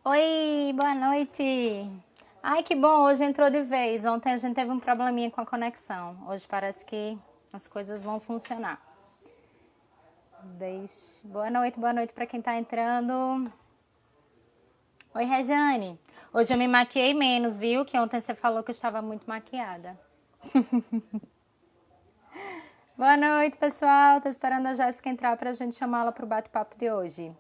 Oi, boa noite. Ai, que bom, hoje entrou de vez. Ontem a gente teve um probleminha com a conexão. Hoje parece que as coisas vão funcionar. Boa noite para quem tá entrando. Oi, Rejane. Hoje eu me maquiei menos, viu? Que ontem você falou que eu estava muito maquiada. Boa noite, pessoal. Tô esperando a Jéssica entrar pra gente chamá-la pro bate-papo de hoje.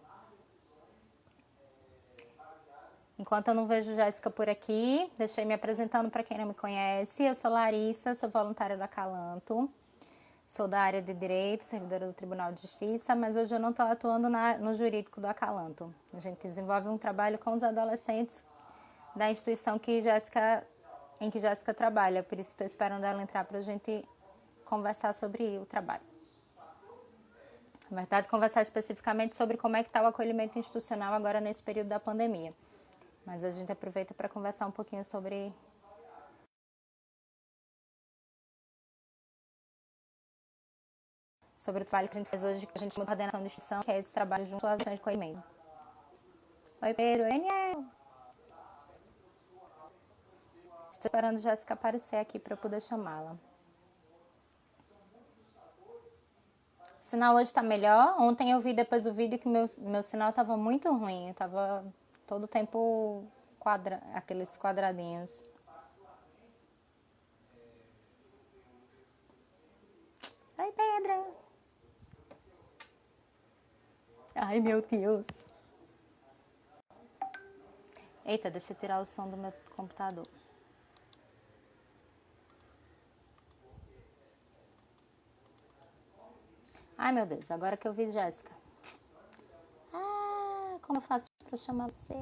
Enquanto eu não vejo Jéssica por aqui, deixei me apresentando para quem não me conhece. Eu sou Larissa, sou voluntária da Calanto. Sou da área de Direito, servidora do Tribunal de Justiça, mas hoje eu não estou atuando no jurídico do Acalanto. A gente desenvolve um trabalho com os adolescentes da instituição em que Jéssica trabalha, por isso estou esperando ela entrar para a gente conversar sobre o trabalho. Na verdade, conversar especificamente sobre como é que está o acolhimento institucional agora nesse período da pandemia. Mas a gente aproveita para conversar um pouquinho sobre o trabalho que a gente faz hoje, que a gente chama de coordenação de instituição, que é esse trabalho junto às ações de acolhimento. Oi, Pedro. Eniel. Estou esperando Jéssica aparecer aqui para eu poder chamá-la. O sinal hoje está melhor. Ontem eu vi depois do vídeo que meu sinal estava muito ruim. Estava todo o tempo aqueles quadradinhos. Oi, Pedro. Ai, meu Deus. Eita, deixa eu tirar o som do meu computador. Ai, meu Deus, agora que eu vi Jéssica. Ah, como eu faço para chamar você?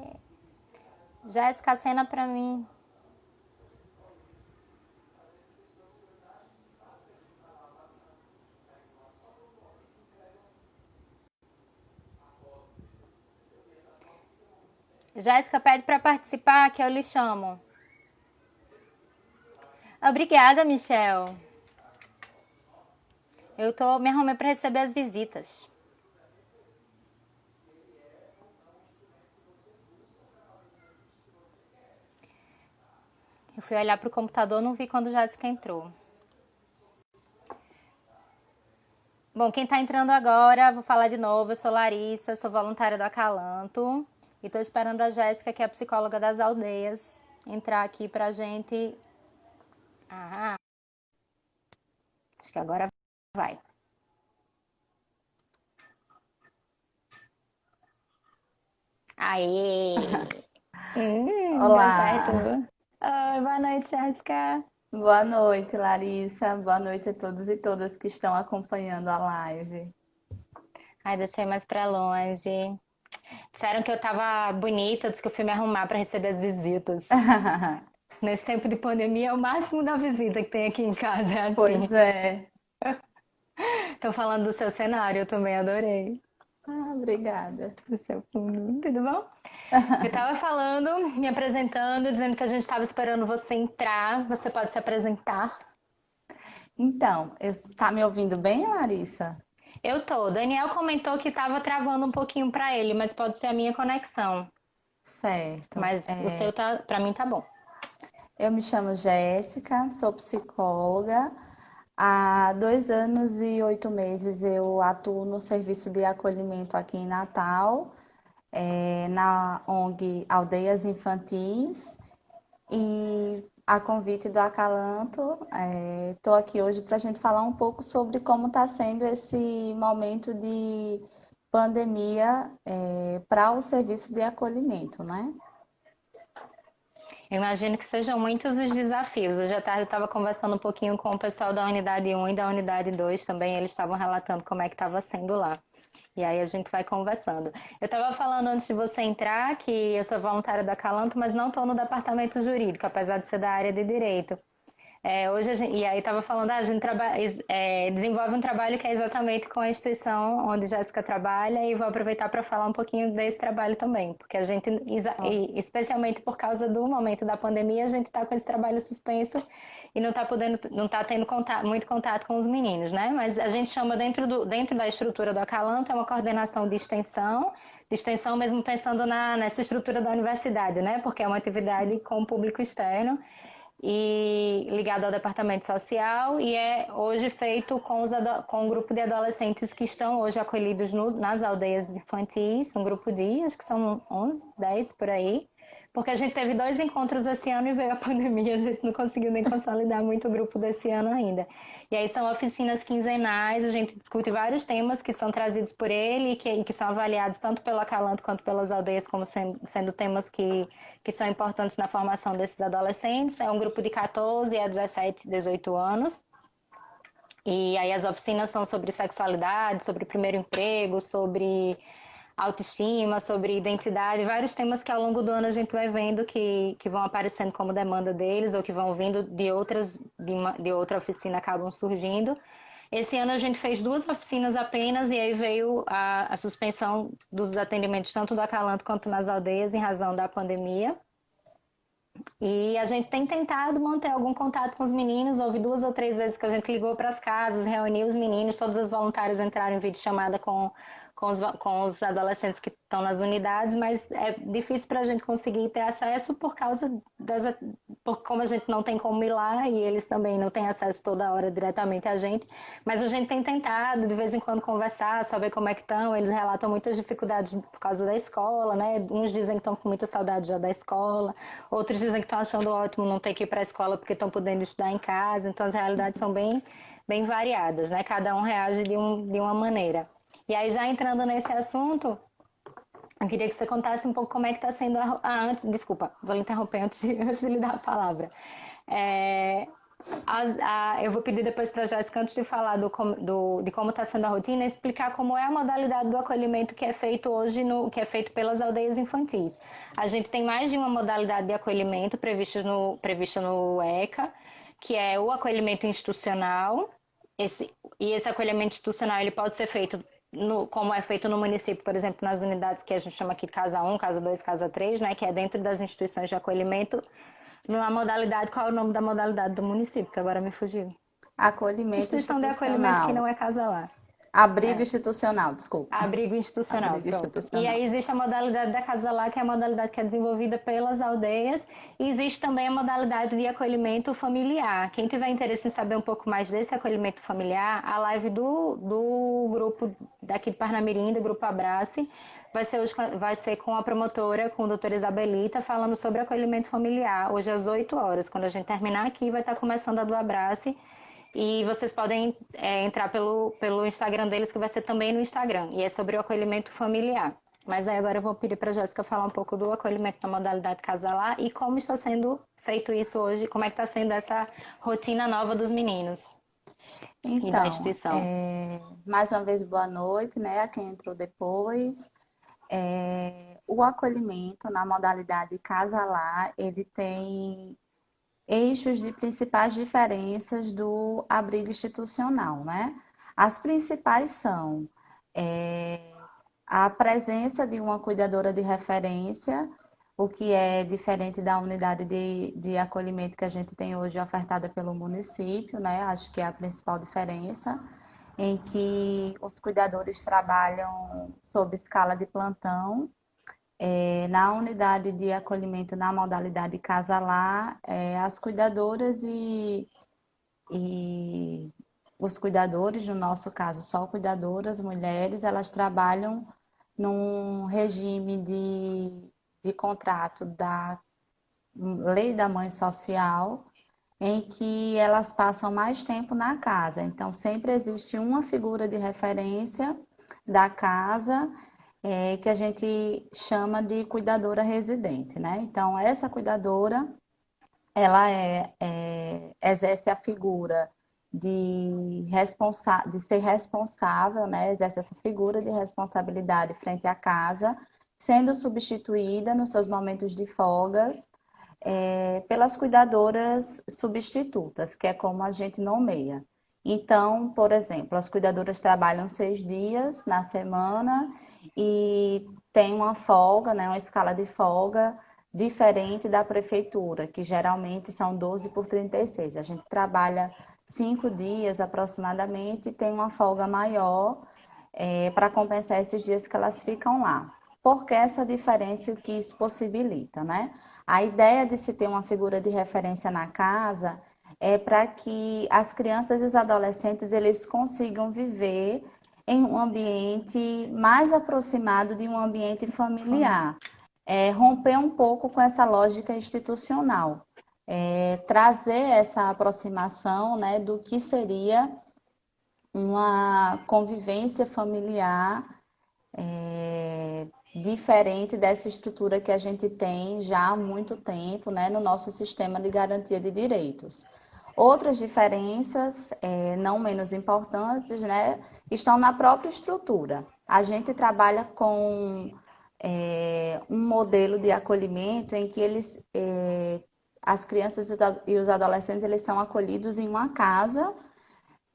Jéssica, acena para mim. Jéssica, pede para participar que eu lhe chamo. Obrigada, Michel. Me arrumei para receber as visitas. Eu fui olhar pro computador, não vi quando Jéssica entrou. Bom, quem tá entrando agora, vou falar de novo, eu sou Larissa, sou voluntária do Acalanto e tô esperando a Jéssica, que é a psicóloga das aldeias, entrar aqui pra gente. Ah, acho que agora vai. Aê! Deu certo. Olá, Oi, boa noite, Jéssica. boa noite, Larissa. Boa noite a todos e todas que estão acompanhando a live. Ai, deixei mais pra longe. Disseram que eu tava bonita, disse que eu fui me arrumar pra receber as visitas. Nesse tempo de pandemia é o máximo da visita que tem aqui em casa, é assim. Pois é. Tô falando do seu cenário, eu também adorei. Obrigada. Do seu fundo, tudo bom? Eu tava falando, me apresentando, dizendo que a gente tava esperando você entrar. Você pode se apresentar? Então, tá me ouvindo bem, Larissa? Eu tô. Daniel comentou que tava travando um pouquinho pra ele, mas pode ser a minha conexão. Certo. Mas o seu tá, para mim tá bom. Eu me chamo Jéssica, sou psicóloga. Há 2 anos e 8 meses eu atuo no serviço de acolhimento aqui em Natal, na ONG Aldeias Infantis. E a convite do Acalanto, estou aqui hoje para a gente falar um pouco sobre como está sendo esse momento de pandemia para o serviço de acolhimento, né? Eu imagino que sejam muitos os desafios. Hoje à tarde eu estava conversando um pouquinho com o pessoal da unidade 1 e da unidade 2 também, eles estavam relatando como é que estava sendo lá. E aí a gente vai conversando. Eu estava falando antes de você entrar que eu sou voluntária da Calanto, mas não estou no departamento jurídico, apesar de ser da área de direito. Hoje e aí estava falando, a gente desenvolve um trabalho que é exatamente com a instituição onde Jéssica trabalha e vou aproveitar para falar um pouquinho desse trabalho também, porque a gente, especialmente por causa do momento da pandemia, a gente está com esse trabalho suspenso e não está tendo muito contato com os meninos, né? Mas a gente chama dentro da estrutura do Acalanto, é uma coordenação de extensão, de extensão, mesmo pensando nessa estrutura da universidade, né? Porque é uma atividade com público externo e ligado ao departamento social e é hoje feito com um grupo de adolescentes que estão hoje acolhidos nas aldeias infantis, um grupo de, acho que são 11, 10 por aí, porque a gente teve 2 encontros esse ano e veio a pandemia, a gente não conseguiu nem consolidar muito o grupo desse ano ainda. E aí são oficinas quinzenais, a gente discute vários temas que são trazidos por ele e que são avaliados tanto pelo Acalanto quanto pelas aldeias como sendo temas que são importantes na formação desses adolescentes. É um grupo de 14 a 17, 18 anos. E aí as oficinas são sobre sexualidade, sobre primeiro emprego, sobre autoestima, sobre identidade, vários temas que ao longo do ano a gente vai vendo que vão aparecendo como demanda deles ou que vão vindo de outra oficina acabam surgindo. Esse ano a gente fez 2 oficinas apenas e aí veio a suspensão dos atendimentos tanto do Acalanto quanto nas aldeias em razão da pandemia. E a gente tem tentado manter algum contato com os meninos. Houve 2 ou 3 vezes que a gente ligou para as casas, reuniu os meninos, todos os voluntários entraram em videochamada com os adolescentes que estão nas unidades, mas é difícil para a gente conseguir ter acesso por causa por como a gente não tem como ir lá e eles também não têm acesso toda hora diretamente a gente. Mas a gente tem tentado de vez em quando conversar, saber como é que estão. Eles relatam muitas dificuldades por causa da escola, né? Uns dizem que estão com muita saudade já da escola, outros dizem que estão achando ótimo não ter que ir para a escola porque estão podendo estudar em casa. Então as realidades são bem variadas, né? Cada um reage de uma maneira. E aí, já entrando nesse assunto, eu queria que você contasse um pouco como é que está sendo antes, desculpa, vou lhe interromper antes de lhe dar a palavra. Eu vou pedir depois para a Jéssica, antes de falar de como está sendo a rotina, explicar como é a modalidade do acolhimento que é feito hoje, que é feito pelas aldeias infantis. A gente tem mais de uma modalidade de acolhimento prevista no ECA, que é o acolhimento institucional. Esse acolhimento institucional ele pode ser feito como é feito no município, por exemplo, nas unidades que a gente chama aqui de Casa 1, Casa 2, Casa 3, né, que é dentro das instituições de acolhimento, numa modalidade, qual é o nome da modalidade do município, que agora me fugiu? Acolhimento Instituição de acolhimento que institucional. não é casa lá. Abrigo institucional, desculpa. Abrigo institucional, Abrigo pronto. E aí institucional. existe a modalidade da Casa Lá, que é a modalidade que é desenvolvida pelas aldeias, e existe também a modalidade de acolhimento familiar. Quem tiver interesse em saber um pouco mais desse acolhimento familiar, a live do grupo daqui de Parnamirim, do Grupo Abrace, vai ser com a promotora, com a doutora Isabelita, falando sobre acolhimento familiar, hoje às 8 horas. Quando a gente terminar aqui, vai estar começando a do Abrace. E vocês podem entrar pelo Instagram deles, que vai ser também no Instagram. E é sobre o acolhimento familiar. Mas aí agora eu vou pedir para a Jéssica falar um pouco do acolhimento na modalidade Casalar e como está sendo feito isso hoje, como é que está sendo essa rotina nova dos meninos e da Então, instituição. mais uma vez, boa noite, né, a quem entrou depois. O acolhimento na modalidade Casalar, ele tem eixos de principais diferenças do abrigo institucional, né? As principais são a presença de uma cuidadora de referência, o que é diferente da unidade de acolhimento que a gente tem hoje ofertada pelo município, né? Acho que é a principal diferença, em que os cuidadores trabalham sob escala de plantão. Na unidade de acolhimento na modalidade Casa Lá, as cuidadoras e os cuidadores, no nosso caso, só cuidadoras, mulheres, elas trabalham num regime de contrato da Lei da Mãe Social, em que elas passam mais tempo na casa. Então, sempre existe uma figura de referência da casa, que a gente chama de cuidadora residente, né? Então, essa cuidadora, ela exerce a figura de ser responsável, né? Exerce essa figura de responsabilidade frente à casa, sendo substituída nos seus momentos de folgas pelas cuidadoras substitutas, que é como a gente nomeia. Então, por exemplo, as cuidadoras trabalham 6 dias na semana e tem uma folga, né, uma escala de folga diferente da prefeitura, que geralmente são 12 por 36. A gente trabalha 5 dias aproximadamente e tem uma folga maior para compensar esses dias que elas ficam lá. porque essa diferença é o que isso possibilita, né? A ideia de se ter uma figura de referência na casa é para que as crianças e os adolescentes eles consigam viver em um ambiente mais aproximado de um ambiente familiar, romper um pouco com essa lógica institucional, trazer essa aproximação, né, do que seria uma convivência familiar diferente dessa estrutura que a gente tem já há muito tempo, né, no nosso sistema de garantia de direitos. Outras diferenças, não menos importantes, né, estão na própria estrutura. A gente trabalha com um modelo de acolhimento em que as crianças e os adolescentes eles são acolhidos em uma casa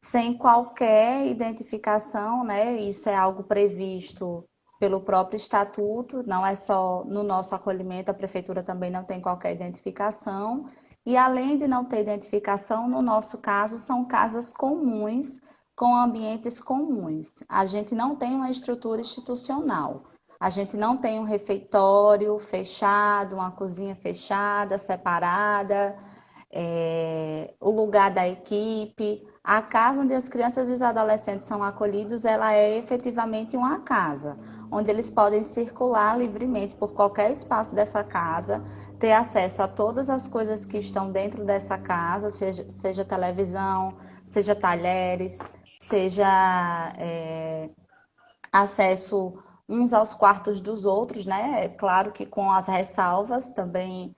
sem qualquer identificação, né? Isso é algo previsto pelo próprio estatuto, não é só no nosso acolhimento, a prefeitura também não tem qualquer identificação. E além de não ter identificação, no nosso caso, são casas comuns, com ambientes comuns. A gente não tem uma estrutura institucional. A gente não tem um refeitório fechado, uma cozinha fechada, separada, o lugar da equipe. A casa onde as crianças e os adolescentes são acolhidos, ela é efetivamente uma casa, onde eles podem circular livremente por qualquer espaço dessa casa, ter acesso a todas as coisas que estão dentro dessa casa, seja televisão, seja talheres, seja acesso uns aos quartos dos outros, né? É claro que com as ressalvas também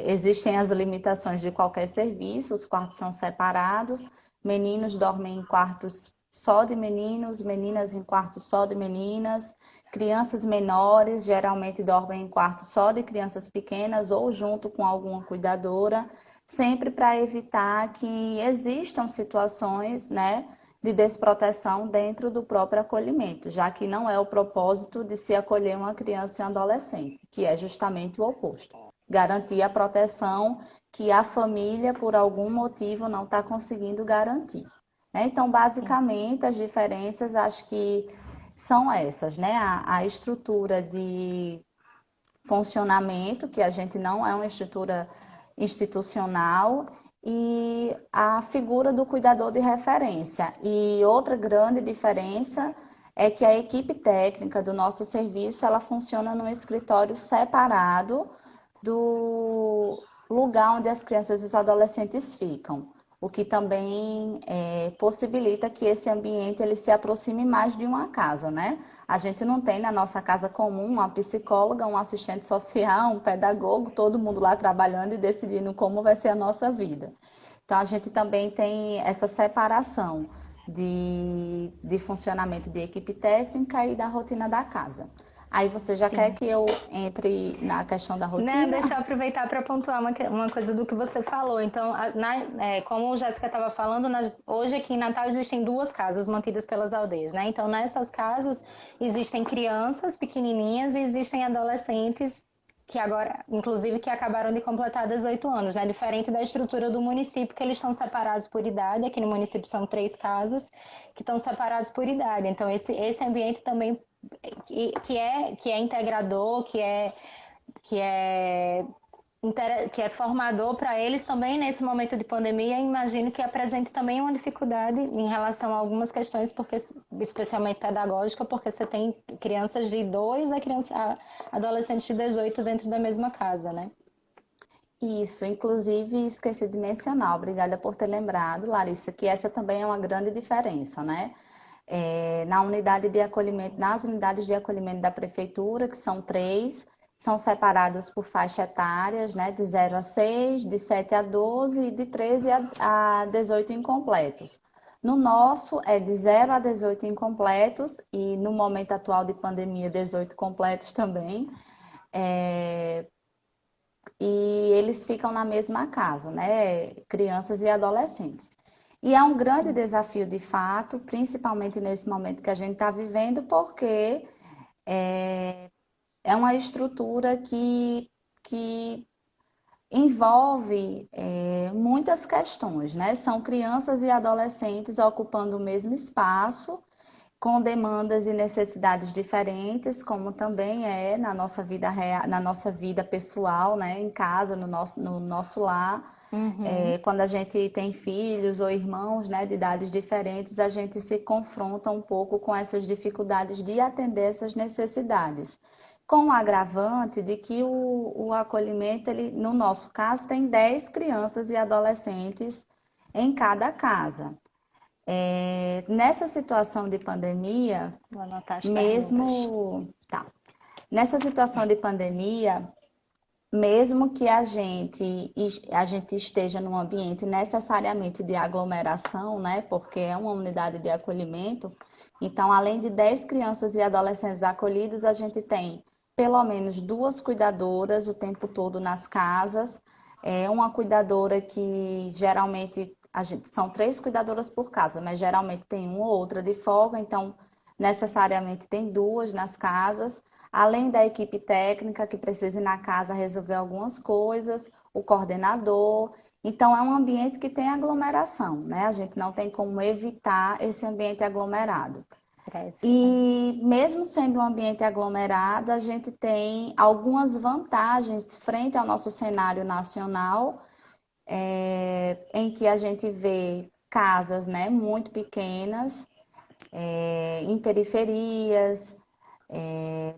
existem as limitações de qualquer serviço, os quartos são separados, meninos dormem em quartos só de meninos, meninas em quartos só de meninas, crianças menores geralmente dormem em quartos só de crianças pequenas ou junto com alguma cuidadora, sempre para evitar que existam situações, né, de desproteção dentro do próprio acolhimento, já que não é o propósito de se acolher uma criança e um adolescente, que é justamente o oposto. Garantir a proteção que a família, por algum motivo, não está conseguindo garantir. Né? Então, basicamente, as diferenças acho que são essas, né? A estrutura de funcionamento, que a gente não é uma estrutura institucional, e a figura do cuidador de referência. E outra grande diferença é que a equipe técnica do nosso serviço, ela funciona num escritório separado do lugar onde as crianças e os adolescentes ficam, o que também possibilita que esse ambiente ele se aproxime mais de uma casa, né? A gente não tem na nossa casa comum uma psicóloga, um assistente social, um pedagogo, todo mundo lá trabalhando e decidindo como vai ser a nossa vida. Então, a gente também tem essa separação de funcionamento de equipe técnica e da rotina da casa. Aí você já quer Sim. que eu entre na questão da Não, rotina? deixa eu aproveitar para pontuar uma coisa do que você falou. Então, como a Jéssica estava falando, hoje aqui em Natal existem duas casas mantidas pelas aldeias, né? Então, nessas casas existem crianças pequenininhas e existem adolescentes que agora, inclusive, que acabaram de completar 18 anos, né? Diferente da estrutura do município, que eles estão separados por idade. Aqui no município são 3 casas que estão separados por idade. Então, esse ambiente também que é integrador, que é, que é formador para eles também nesse momento de pandemia, imagino que apresente também uma dificuldade em relação a algumas questões, porque, especialmente pedagógica, porque você tem crianças de 2 a adolescentes de 18 dentro da mesma casa, né? Isso, inclusive esqueci de mencionar, obrigada por ter lembrado, Larissa, que essa também é uma grande diferença, né? Na unidade de acolhimento, nas unidades de acolhimento da prefeitura, que são 3, são separados por faixa etárias, né? De 0 a 6, de 7 a 12 e de 13 a 18 incompletos. No nosso é de 0 a 18 incompletos e no momento atual de pandemia, 18 completos também. E eles ficam na mesma casa, né? Crianças e adolescentes. E é um grande Sim. desafio, de fato, principalmente nesse momento que a gente está vivendo, porque é uma estrutura que envolve muitas questões, né? São crianças e adolescentes ocupando o mesmo espaço com demandas e necessidades diferentes, como também é na nossa vida real, na nossa vida pessoal, né, em casa, no nosso lar. Uhum. Quando a gente tem filhos ou irmãos, né, de idades diferentes, a gente se confronta um pouco com essas dificuldades de atender essas necessidades. Com o agravante de que o acolhimento, ele, no nosso caso, tem 10 crianças e adolescentes em cada casa. Nessa situação de pandemia, Vou anotar as perguntas. mesmo, tá, nessa situação de pandemia, mesmo que a gente esteja num ambiente necessariamente de aglomeração, né, porque é uma unidade de acolhimento, então, além de 10 crianças e adolescentes acolhidos, a gente tem pelo menos duas cuidadoras o tempo todo nas casas, uma cuidadora que geralmente são três cuidadoras por casa, mas geralmente tem uma ou outra de folga, então necessariamente tem duas nas casas. Além da equipe técnica que precisa ir na casa resolver algumas coisas, o coordenador. Então, é um ambiente que tem aglomeração, né? A gente não tem como evitar esse ambiente aglomerado. Parece, né? E mesmo sendo um ambiente aglomerado, a gente tem algumas vantagens frente ao nosso cenário nacional, em que a gente vê casas, né, muito pequenas, em periferias,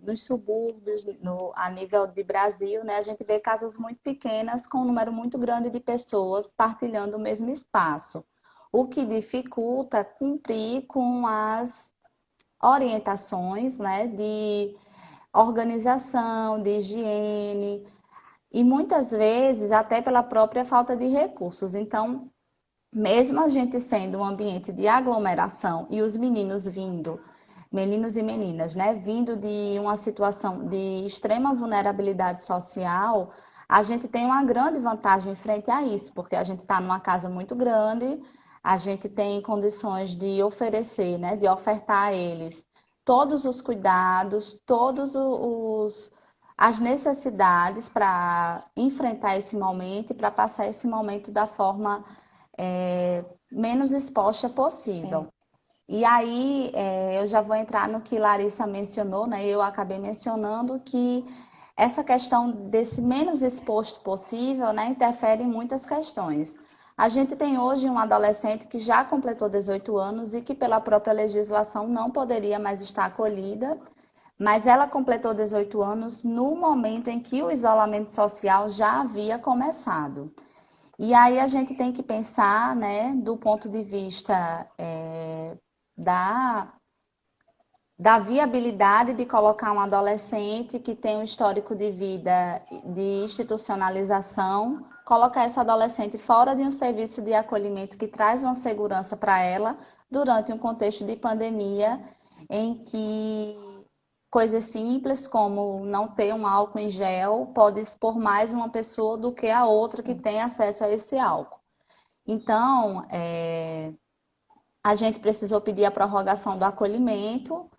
nos subúrbios, a nível de Brasil, né, a gente vê casas muito pequenas com um número muito grande de pessoas partilhando o mesmo espaço, o que dificulta cumprir com as orientações, né, de organização, de higiene, e muitas vezes até pela própria falta de recursos. Então, mesmo a gente sendo um ambiente de aglomeração e os meninos e meninas, né, vindo de uma situação de extrema vulnerabilidade social, a gente tem uma grande vantagem frente a isso, porque a gente está numa casa muito grande, a gente tem condições de oferecer, né, de ofertar a eles todos os cuidados, as necessidades para enfrentar esse momento e para passar esse momento da forma menos exposta Sim. possível. E aí, eu já vou entrar no que Larissa mencionou, né? Eu acabei mencionando que essa questão desse menos exposto possível, né, interfere em muitas questões. A gente tem hoje um adolescente que já completou 18 anos e que, pela própria legislação, não poderia mais estar acolhida, mas ela completou 18 anos no momento em que o isolamento social já havia começado. E aí a gente tem que pensar, né, do ponto de vista da, da viabilidade de colocar um adolescente que tem um histórico de vida de institucionalização, colocar essa adolescente fora de um serviço de acolhimento que traz uma segurança para ela durante um contexto de pandemia em que coisas simples como não ter um álcool em gel pode expor mais uma pessoa do que a outra que tem acesso a esse álcool. Então, a gente precisou pedir a prorrogação do acolhimento,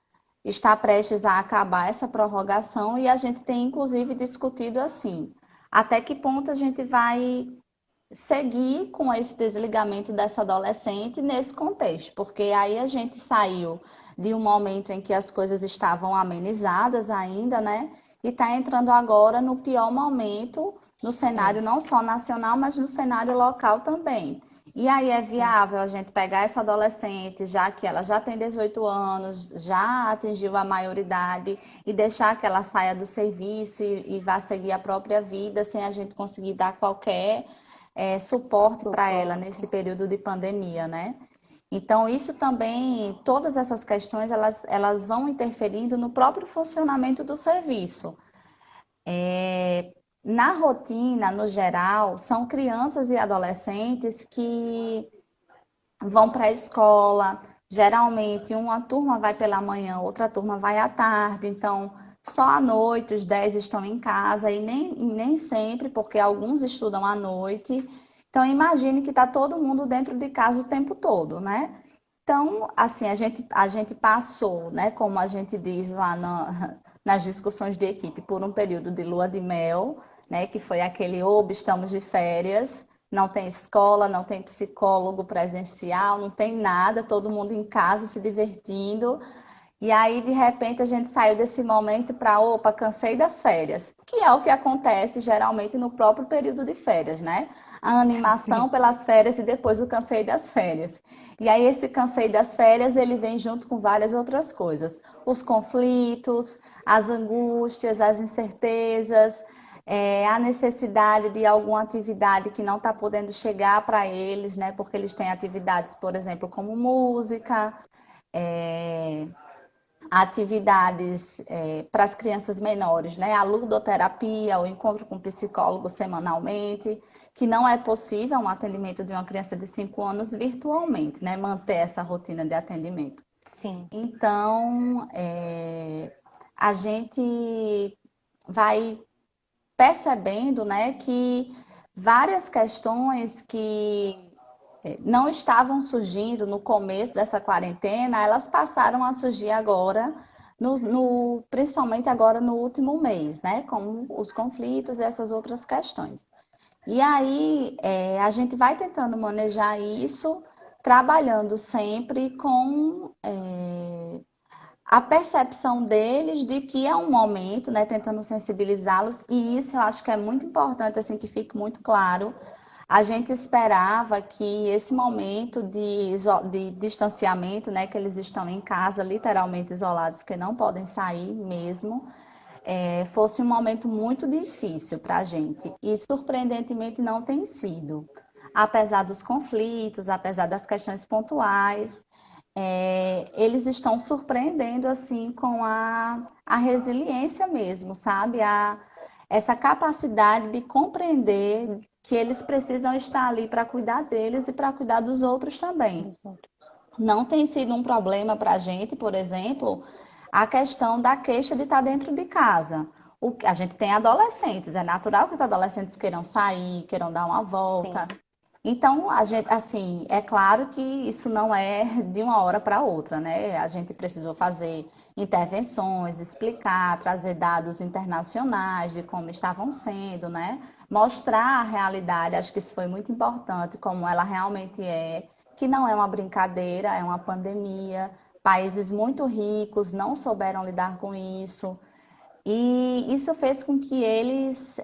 está prestes a acabar essa prorrogação e a gente tem inclusive discutido assim, até que ponto a gente vai seguir com esse desligamento dessa adolescente nesse contexto, porque aí a gente saiu de um momento em que as coisas estavam amenizadas ainda, né? E está entrando agora no pior momento no Sim, cenário não só nacional, mas no cenário local também. E aí é sim. viável a gente pegar essa adolescente, já que ela já tem 18 anos, já atingiu a maioridade, e deixar que ela saia do serviço e vá seguir a própria vida sem a gente conseguir dar qualquer suporte para ela Suporte. nesse período de pandemia, né? Então, isso também, todas essas questões, elas vão interferindo no próprio funcionamento do serviço. Na rotina, no geral, são crianças e adolescentes que vão para a escola. Geralmente, uma turma vai pela manhã, outra turma vai à tarde. Então, só à noite os 10 estão em casa e nem sempre, porque alguns estudam à noite. Então, imagine que está todo mundo dentro de casa o tempo todo, né? Então, assim, a gente passou, né, como a gente diz lá nas discussões de equipe, por um período de lua de mel, né, que foi aquele oba, estamos de férias, não tem escola, não tem psicólogo presencial, não tem nada, todo mundo em casa se divertindo, E aí, de repente, a gente saiu desse momento para, opa, cansei das férias, que é o que acontece geralmente no próprio período de férias, né? A animação pelas férias e depois o cansei das férias. E aí, esse cansei das férias, ele vem junto com várias outras coisas. Os conflitos, as angústias, as incertezas, a necessidade de alguma atividade que não está podendo chegar para eles, né? Porque eles têm atividades, por exemplo, como música, é, atividades para as crianças menores, né? A ludoterapia, o encontro com psicólogo semanalmente, que não é possível um atendimento de uma criança de 5 anos virtualmente, né? Manter essa rotina de atendimento. Sim. Então, a gente vai percebendo, né, que várias questões que não estavam surgindo no começo dessa quarentena, elas passaram a surgir agora, principalmente agora no último mês, né? Como os conflitos e essas outras questões. E aí a gente vai tentando manejar isso, trabalhando sempre com a percepção deles de que é um momento, né? Tentando sensibilizá-los, e isso eu acho que é muito importante, assim, que fique muito claro. A gente esperava que esse momento de distanciamento, né, que eles estão em casa, literalmente isolados, que não podem sair mesmo, fosse um momento muito difícil para a gente. E, surpreendentemente, não tem sido. Apesar dos conflitos, apesar das questões pontuais, eles estão surpreendendo, assim, com a resiliência mesmo, sabe? Essa capacidade de compreender que eles precisam estar ali para cuidar deles e para cuidar dos outros também. Não tem sido um problema para a gente, por exemplo, a questão da queixa de estar dentro de casa. A gente tem adolescentes, é natural que os adolescentes queiram sair, queiram dar uma volta. Sim. Então, a gente, assim, é claro que isso não é de uma hora para outra, né? A gente precisou fazer intervenções, explicar, trazer dados internacionais de como estavam sendo, né? Mostrar a realidade, acho que isso foi muito importante, como ela realmente é, que não é uma brincadeira, é uma pandemia. Países muito ricos não souberam lidar com isso. E isso fez com que eles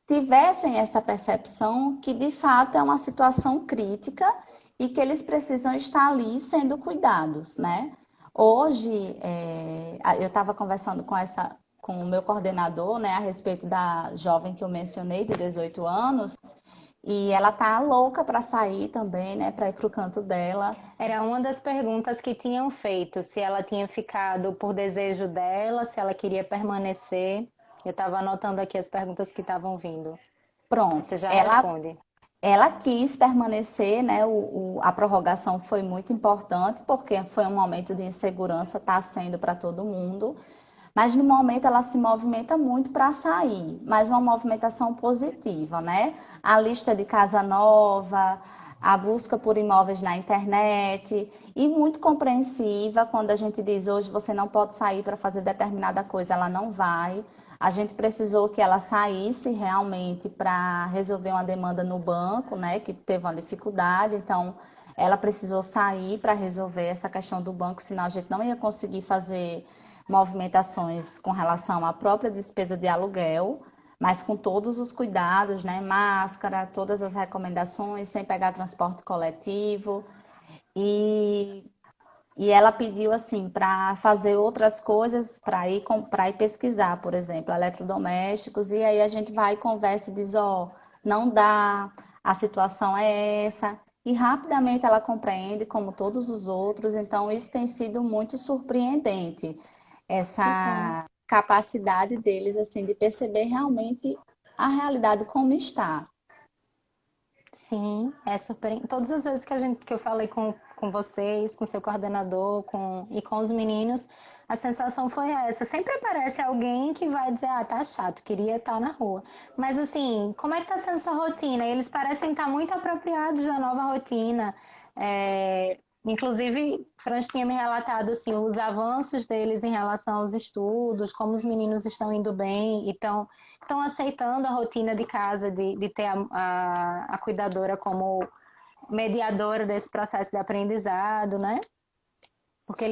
tivessem essa percepção que de fato é uma situação crítica e que eles precisam estar ali sendo cuidados, né? Hoje, eu estava conversando com o meu coordenador, né, a respeito da jovem que eu mencionei, de 18 anos, e ela tá louca para sair também, né, para ir para o canto dela. Era uma das perguntas que tinham feito, se ela tinha ficado por desejo dela, se ela queria permanecer. Eu estava anotando aqui as perguntas que estavam vindo. Você Pronto, já ela responde. ela quis permanecer, né? A prorrogação foi muito importante, porque foi um momento de insegurança, está sendo para todo mundo. Mas no momento ela se movimenta muito para sair, mas uma movimentação positiva, né? A lista de casa nova, a busca por imóveis na internet, e muito compreensiva quando a gente diz hoje você não pode sair para fazer determinada coisa, ela não vai. A gente precisou que ela saísse realmente para resolver uma demanda no banco, né? Que teve uma dificuldade, então ela precisou sair para resolver essa questão do banco, senão a gente não ia conseguir fazer movimentações com relação à própria despesa de aluguel, mas com todos os cuidados, né? Máscara, todas as recomendações, sem pegar transporte coletivo. E, e ela pediu assim para fazer outras coisas, para ir pesquisar, por exemplo, eletrodomésticos, e aí a gente vai, conversa e diz, ó, não dá, a situação é essa. E rapidamente ela compreende, como todos os outros, então isso tem sido muito surpreendente, Que bom. essa capacidade deles assim de perceber realmente a realidade como está. Sim, é super. Todas as vezes que eu falei com vocês, com seu coordenador, e com os meninos, a sensação foi essa. Sempre aparece alguém que vai dizer, ah, tá chato, queria estar na rua. Mas assim, como é que tá sendo sua rotina? E eles parecem estar muito apropriados da nova rotina. Inclusive, Franz tinha me relatado assim, os avanços deles em relação aos estudos, como os meninos estão indo bem, então estão aceitando a rotina de casa, de ter a cuidadora como mediadora desse processo de aprendizado, né? Porque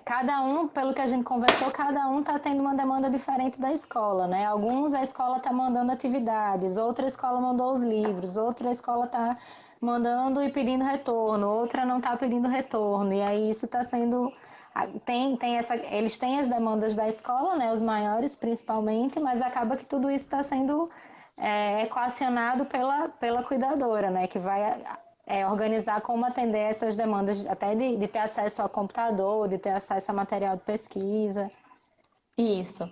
cada um, pelo que a gente conversou, cada um está tendo uma demanda diferente da escola, né? Alguns a escola está mandando atividades, outra escola mandou os livros, outra escola está mandando e pedindo retorno, outra não está pedindo retorno. E aí isso está sendo eles têm as demandas da escola, né? Os maiores principalmente, mas acaba que tudo isso está sendo equacionado pela cuidadora, né? Que vai organizar como atender essas demandas, até de ter acesso ao computador, de ter acesso a material de pesquisa. Isso.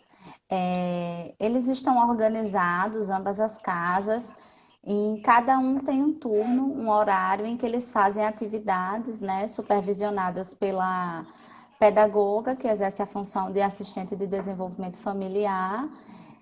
Eles estão organizados, ambas as casas, e cada um tem um turno, um horário em que eles fazem atividades, né, supervisionadas pela pedagoga, que exerce a função de assistente de desenvolvimento familiar,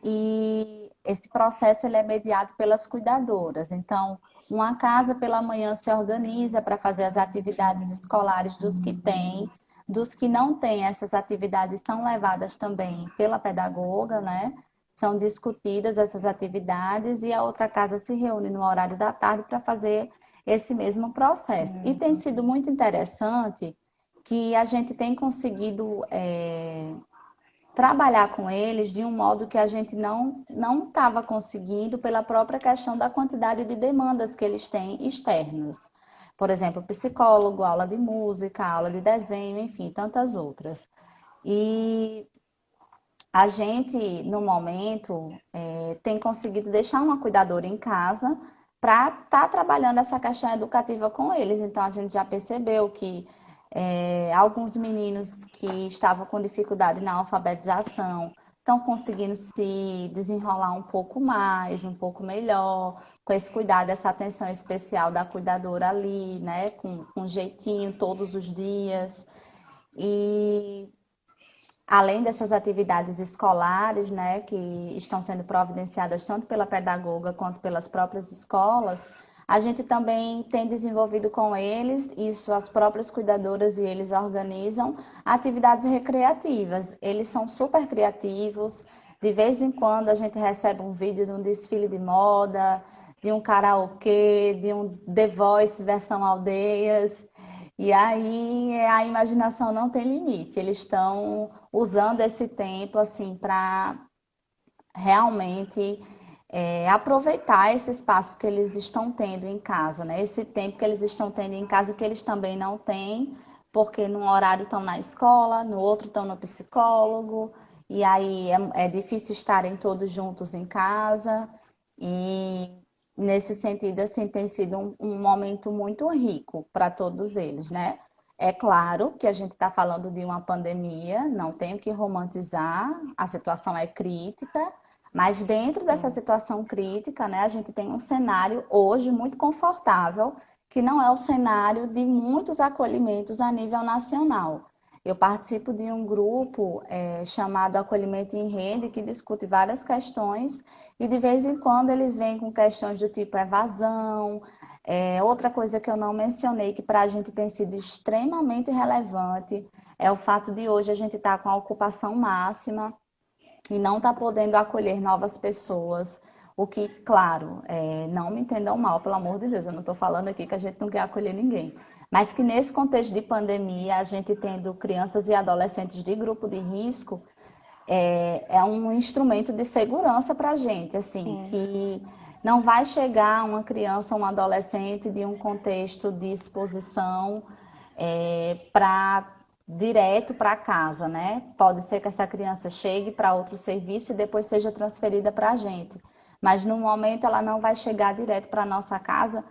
e esse processo ele é mediado pelas cuidadoras. Então, uma casa pela manhã se organiza para fazer as atividades escolares dos que não têm, essas atividades são levadas também pela pedagoga, né? São discutidas essas atividades e a outra casa se reúne no horário da tarde para fazer esse mesmo processo. E tem sido muito interessante que a gente tem conseguido trabalhar com eles de um modo que a gente não estava conseguindo pela própria questão da quantidade de demandas que eles têm externas. Por exemplo, psicólogo, aula de música, aula de desenho, enfim, tantas outras. E a gente, no momento, tem conseguido deixar uma cuidadora em casa para estar trabalhando essa questão educativa com eles. Então, a gente já percebeu que alguns meninos que estavam com dificuldade na alfabetização estão conseguindo se desenrolar um pouco mais, um pouco melhor, com esse cuidado, essa atenção especial da cuidadora ali, né, com jeitinho todos os dias. E além dessas atividades escolares, né, que estão sendo providenciadas tanto pela pedagoga quanto pelas próprias escolas, a gente também tem desenvolvido com eles, isso as próprias cuidadoras e eles organizam, atividades recreativas. Eles são super criativos, de vez em quando a gente recebe um vídeo de um desfile de moda, de um karaokê, de um The Voice versão aldeias. E aí a imaginação não tem limite. Eles estão usando esse tempo assim para realmente aproveitar esse espaço que eles estão tendo em casa, né? Esse tempo que eles estão tendo em casa que eles também não têm, porque num horário estão na escola, no outro estão no psicólogo, e aí é difícil estarem todos juntos em casa. E nesse sentido, assim, tem sido um momento muito rico para todos eles, né? É claro que a gente está falando de uma pandemia, não tenho que romantizar, a situação é crítica, mas dentro dessa situação crítica, né, a gente tem um cenário hoje muito confortável, que não é o cenário de muitos acolhimentos a nível nacional. Eu participo de um grupo chamado Acolhimento em Rede, que discute várias questões, e de vez em quando eles vêm com questões do tipo evasão. Outra coisa que eu não mencionei, que para a gente tem sido extremamente relevante, é o fato de hoje a gente estar com a ocupação máxima e não está podendo acolher novas pessoas. O que, claro, não me entendam mal, pelo amor de Deus, eu não estou falando aqui que a gente não quer acolher ninguém. Mas que nesse contexto de pandemia, a gente tendo crianças e adolescentes de grupo de risco, é um instrumento de segurança para a gente, assim, que não vai chegar uma criança ou um adolescente de um contexto de exposição para direto para casa, né? Pode ser que essa criança chegue para outro serviço e depois seja transferida para a gente. Mas no momento ela não vai chegar direto para a nossa casa,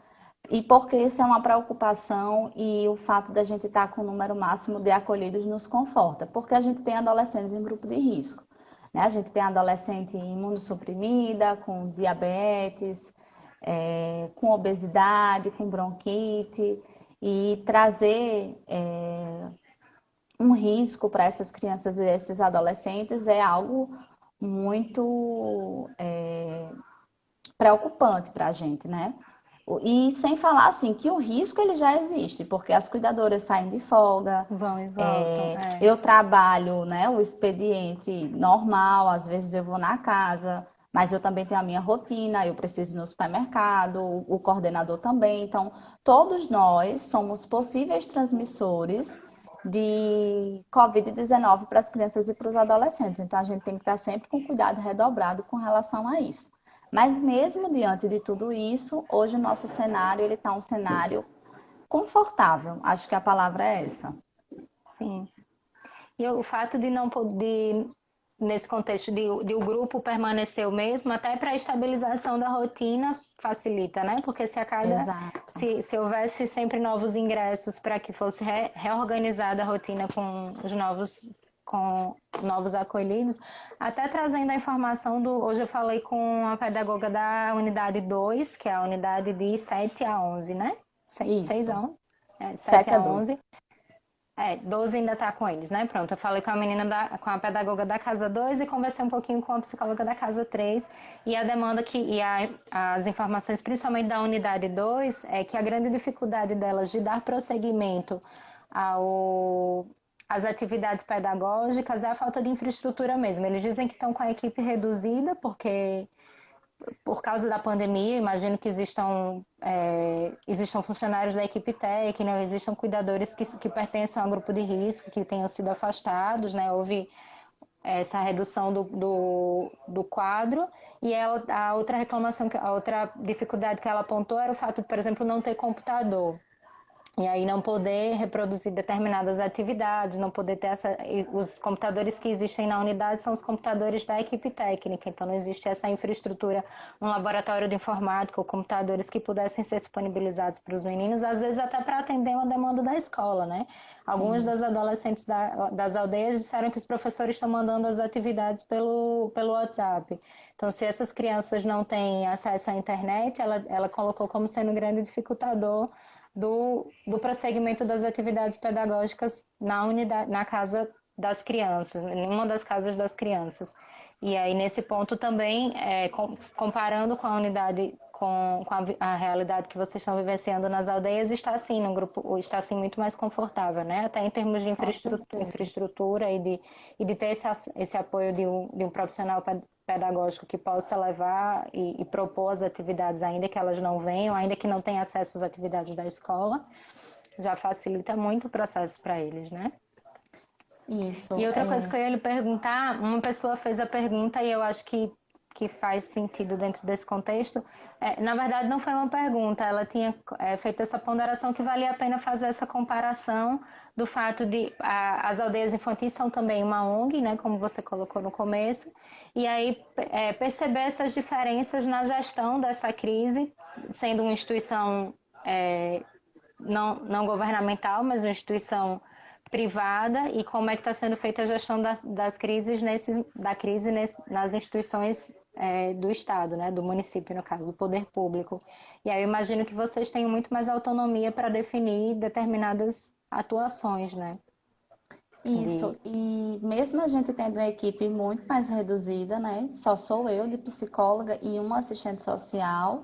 e porque isso é uma preocupação e o fato da gente estar com o número máximo de acolhidos nos conforta, porque a gente tem adolescentes em grupo de risco, né? A gente tem adolescente imunossuprimida, com diabetes, com obesidade, com bronquite, e trazer um risco para essas crianças e esses adolescentes é algo muito preocupante para a gente, né? E sem falar assim que o risco ele já existe, porque as cuidadoras saem de folga, Vão e voltam. eu trabalho, né, o expediente normal, às vezes eu vou na casa, Mas eu também tenho a minha rotina, eu preciso ir no supermercado, o coordenador também. Então, todos nós somos possíveis transmissores de Covid-19 para as crianças e para os adolescentes. Então, a gente tem que estar sempre com cuidado redobrado com relação a isso. Mas mesmo diante de tudo isso, hoje o nosso cenário ele está um cenário confortável. Acho que a palavra é essa. Sim. E o fato de não poder, nesse contexto de o grupo permanecer o mesmo, até para a estabilização da rotina facilita, né? Porque se a cada, Exato. se houvesse sempre novos ingressos para que fosse reorganizada a rotina com novos acolhidos, até trazendo a informação do. Hoje eu falei com a pedagoga da unidade 2, que é a unidade de 7 a 11, né? 6 Isso. a 11? 7 7 a a 12. 11. 12 ainda tá com eles, né? Pronto, eu falei com a com a pedagoga da Casa 2 e conversei um pouquinho com a psicóloga da Casa 3 e a demanda as informações, principalmente da unidade 2 é que a grande dificuldade delas de dar prosseguimento às atividades pedagógicas é a falta de infraestrutura mesmo. Eles dizem que estão com a equipe reduzida, porque por causa da pandemia, imagino que existam funcionários da equipe técnica, existam cuidadores que pertencem a um grupo de risco, que tenham sido afastados, né? Houve essa redução do quadro. E a outra reclamação, a outra dificuldade que ela apontou era o fato de, por exemplo, não ter computador. E aí não poder reproduzir determinadas atividades, não poder ter os computadores que existem na unidade são os computadores da equipe técnica, então não existe essa infraestrutura, um laboratório de informática ou computadores que pudessem ser disponibilizados para os meninos, às vezes até para atender uma demanda da escola, né? Algumas Sim. das adolescentes das aldeias disseram que os professores estão mandando as atividades pelo WhatsApp. Então, se essas crianças não têm acesso à internet, ela colocou como sendo um grande dificultador do prosseguimento das atividades pedagógicas na unidade, na casa das crianças, em uma das casas das crianças. E aí, nesse ponto também, comparando com a unidade, com a realidade que vocês estão vivenciando nas aldeias, está assim, no grupo, está assim muito mais confortável, né? Até em termos de Com certeza. infraestrutura e de ter esse apoio de um profissional pedagógico que possa levar e propor as atividades, ainda que elas não venham, ainda que não tenham acesso às atividades da escola, já facilita muito o processo para eles, né? E Isso. outra coisa que eu ia lhe perguntar, uma pessoa fez a pergunta e eu acho que faz sentido dentro desse contexto. Na verdade, não foi uma pergunta, ela tinha feito essa ponderação que valia a pena fazer essa comparação do fato de as aldeias infantis são também uma ONG, né, como você colocou no começo, e aí perceber essas diferenças na gestão dessa crise, sendo uma instituição não governamental, mas uma instituição privada e como é que está sendo feita a gestão das crises nas instituições do Estado, né, do município, no caso, do poder público. E aí eu imagino que vocês tenham muito mais autonomia para definir determinadas atuações, né? Isso. E mesmo a gente tendo uma equipe muito mais reduzida, né? Só sou eu de psicóloga e uma assistente social,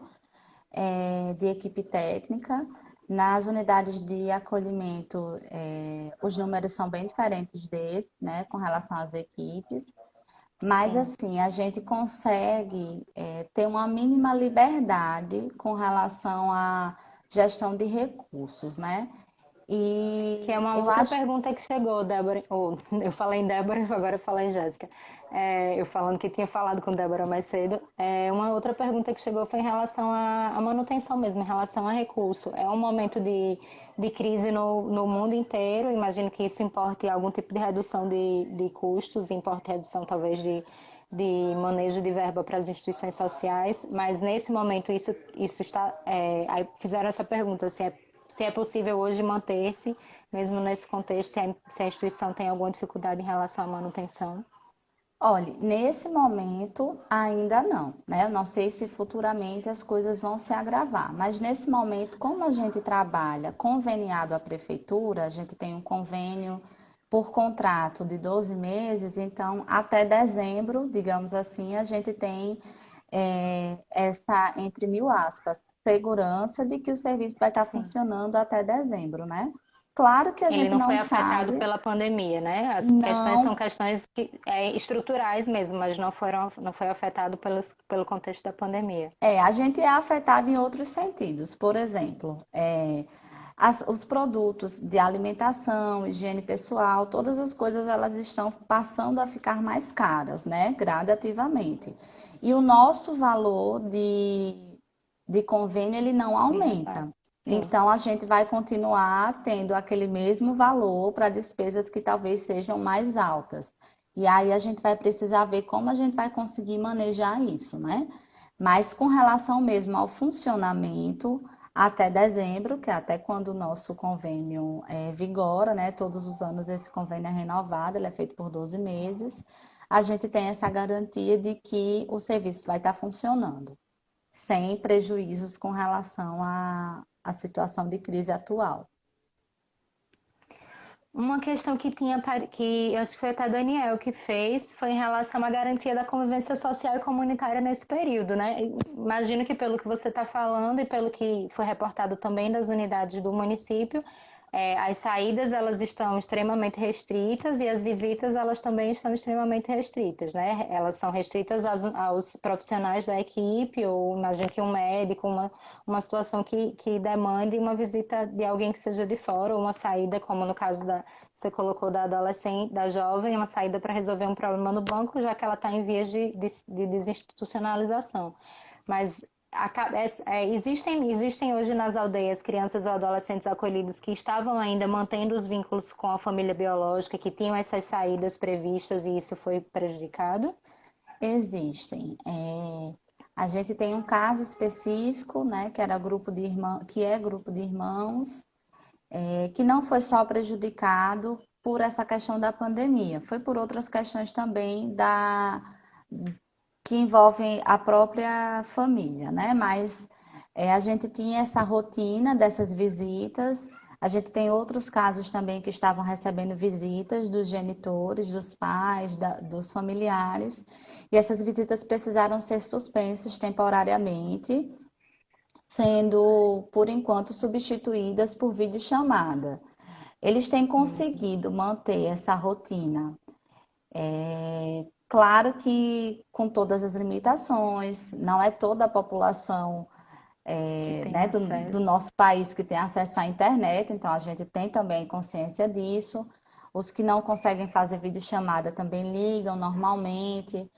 de equipe técnica. Nas unidades de acolhimento, os números são bem diferentes desse, né, com relação às equipes. Mas, Sim. assim, a gente consegue, ter uma mínima liberdade com relação à gestão de recursos, né? Que é E uma eu outra acho. pergunta que chegou, Débora. Eu falei em Débora, agora eu falei em Jéssica. Eu falando que tinha falado com Débora mais cedo. Uma outra pergunta que chegou foi em relação à manutenção mesmo, em relação a recurso. É um momento de crise no mundo inteiro. Imagino que isso importe algum tipo de redução de custos, importe redução talvez de manejo de verba para as instituições sociais, mas nesse momento isso está. Aí fizeram essa pergunta se é possível hoje manter-se, mesmo nesse contexto, se a instituição tem alguma dificuldade em relação à manutenção. Olha, nesse momento ainda não, né? Eu não sei se futuramente as coisas vão se agravar, mas nesse momento, como a gente trabalha conveniado à prefeitura, a gente tem um convênio por contrato de 12 meses, então até dezembro, digamos assim, a gente tem essa, entre mil aspas, segurança de que o serviço vai estar Sim, funcionando até dezembro, né? Claro que a Ele gente não foi não afetado sabe, pela pandemia, né? As questões são não. questões estruturais mesmo, mas não foi afetado pelo contexto da pandemia. A gente é afetado em outros sentidos. Por exemplo, os produtos de alimentação, higiene pessoal, todas as coisas elas estão passando a ficar mais caras, né? Gradativamente. E o nosso valor de convênio ele não De reparo. aumenta. Sim. Então a gente vai continuar tendo aquele mesmo valor para despesas que talvez sejam mais altas. E aí a gente vai precisar ver como a gente vai conseguir manejar isso, né? Mas com relação mesmo ao funcionamento, até dezembro, que é até quando o nosso convênio vigora, né? Todos os anos esse convênio é renovado, ele é feito por 12 meses. A gente tem essa garantia de que o serviço vai estar funcionando, sem prejuízos com relação à situação de crise atual. Uma questão que acho que foi até Daniel que fez, foi em relação à garantia da convivência social e comunitária nesse período, né? Imagino que pelo que você está falando e pelo que foi reportado também das unidades do município, as saídas elas estão extremamente restritas e as visitas elas também estão extremamente restritas, né? Elas são restritas aos profissionais da equipe, ou imagino que um médico, uma situação que demande uma visita de alguém que seja de fora, ou uma saída, como no caso você colocou da adolescente, da jovem, uma saída para resolver um problema no banco, já que ela está em vias de desinstitucionalização. Mas existem hoje nas aldeias crianças ou adolescentes acolhidos que estavam ainda mantendo os vínculos com a família biológica, que tinham essas saídas previstas e isso foi prejudicado? Existem. A gente tem um caso específico, né, que era grupo de irmão, que é grupo de irmãos, que não foi só prejudicado por essa questão da pandemia, foi por outras questões também que envolvem a própria família, né? Mas a gente tinha essa rotina dessas visitas. A gente tem outros casos também que estavam recebendo visitas dos genitores, dos pais, dos familiares, e essas visitas precisaram ser suspensas temporariamente, sendo, por enquanto, substituídas por videochamada. Eles têm conseguido manter essa rotina. Claro que com todas as limitações, não é toda a população Que tem né, do acesso. nosso país que tem acesso à internet, então a gente tem também consciência disso. Os que não conseguem fazer videochamada também ligam normalmente.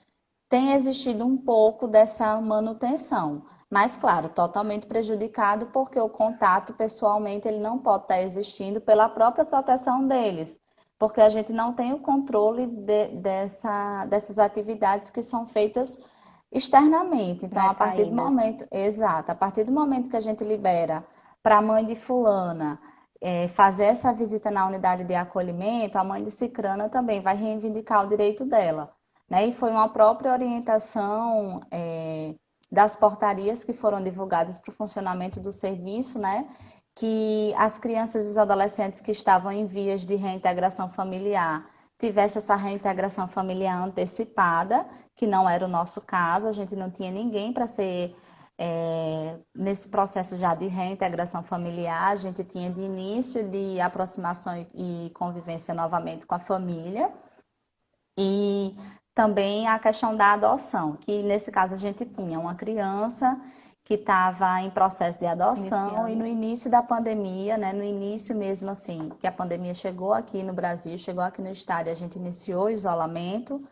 Tem existido um pouco dessa manutenção, mas claro, totalmente prejudicado porque o contato pessoalmente ele não pode estar existindo pela própria proteção deles, porque a gente não tem o controle dessas atividades que são feitas externamente. Então, Das a partir do saídas. momento, exato, a partir do momento que a gente libera para a mãe de fulana fazer essa visita na unidade de acolhimento, a mãe de cicrana também vai reivindicar o direito dela, né? E foi uma própria orientação das portarias que foram divulgadas para o funcionamento do serviço, né? Que as crianças e os adolescentes que estavam em vias de reintegração familiar tivesse essa reintegração familiar antecipada, que não era o nosso caso, a gente não tinha ninguém para ser nesse processo já de reintegração familiar, a gente tinha de início de aproximação e convivência novamente com a família. E também a questão da adoção, que nesse caso a gente tinha uma criança que estava em processo de adoção e Iniciando. no início da pandemia, né, no início mesmo assim, que a pandemia chegou aqui no Brasil, chegou aqui no estado e a gente iniciou o isolamento,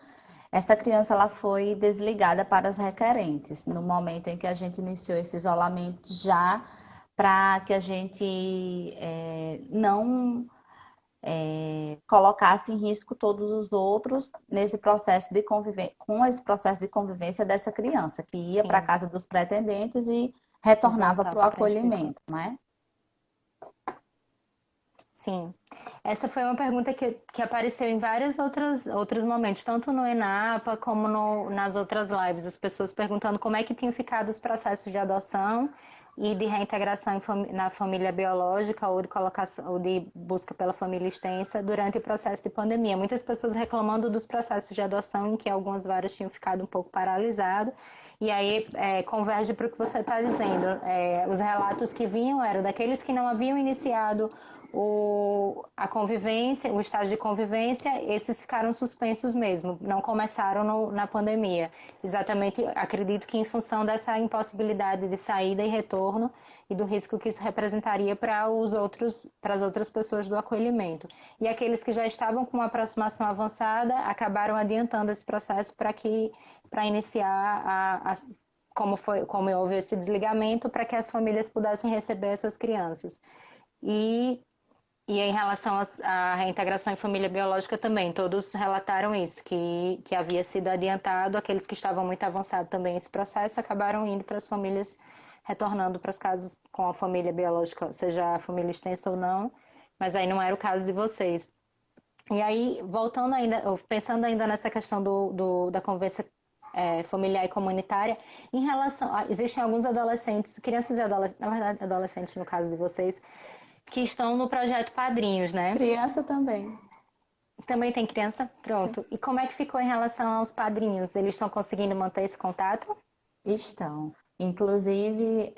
essa criança ela foi desligada para as requerentes, no momento em que a gente iniciou esse isolamento já para que a gente não colocasse em risco todos os outros nesse processo de convivência, com esse processo de convivência dessa criança, que ia para a Sim, casa dos pretendentes e e retornava para o voltava para a instituição. acolhimento, né? Sim. Essa foi uma pergunta que apareceu em vários outros momentos, tanto no ENAPA como nas outras lives, as pessoas perguntando como é que tinham ficado os processos de adoção e de reintegração na família biológica ou de colocação ou de busca pela família extensa durante o processo de pandemia. Muitas pessoas reclamando dos processos de adoção em que algumas varas tinham ficado um pouco paralisadas. E aí converge para o que você está dizendo. Os relatos que vinham eram daqueles que não haviam iniciado a convivência, o estágio de convivência, esses ficaram suspensos mesmo, não começaram na pandemia. Exatamente, acredito que em função dessa impossibilidade de saída e retorno e do risco que isso representaria para as outras pessoas do acolhimento. E aqueles que já estavam com uma aproximação avançada acabaram adiantando esse processo para iniciar como houve esse desligamento, para que as famílias pudessem receber essas crianças. E e em relação à reintegração em família biológica também, todos relataram isso, que havia sido adiantado, aqueles que estavam muito avançados também esse processo acabaram indo para as famílias, retornando para as casas com a família biológica, seja a família extensa ou não, mas aí não era o caso de vocês. E aí, voltando ainda, pensando ainda nessa questão da convivência familiar e comunitária, em relação, existem alguns adolescentes, crianças e adolescentes, na verdade adolescentes no caso de vocês, que estão no projeto Padrinhos, né? Criança também. Também tem criança? Pronto. E como é que ficou em relação aos padrinhos? Eles estão conseguindo manter esse contato? Estão. Inclusive,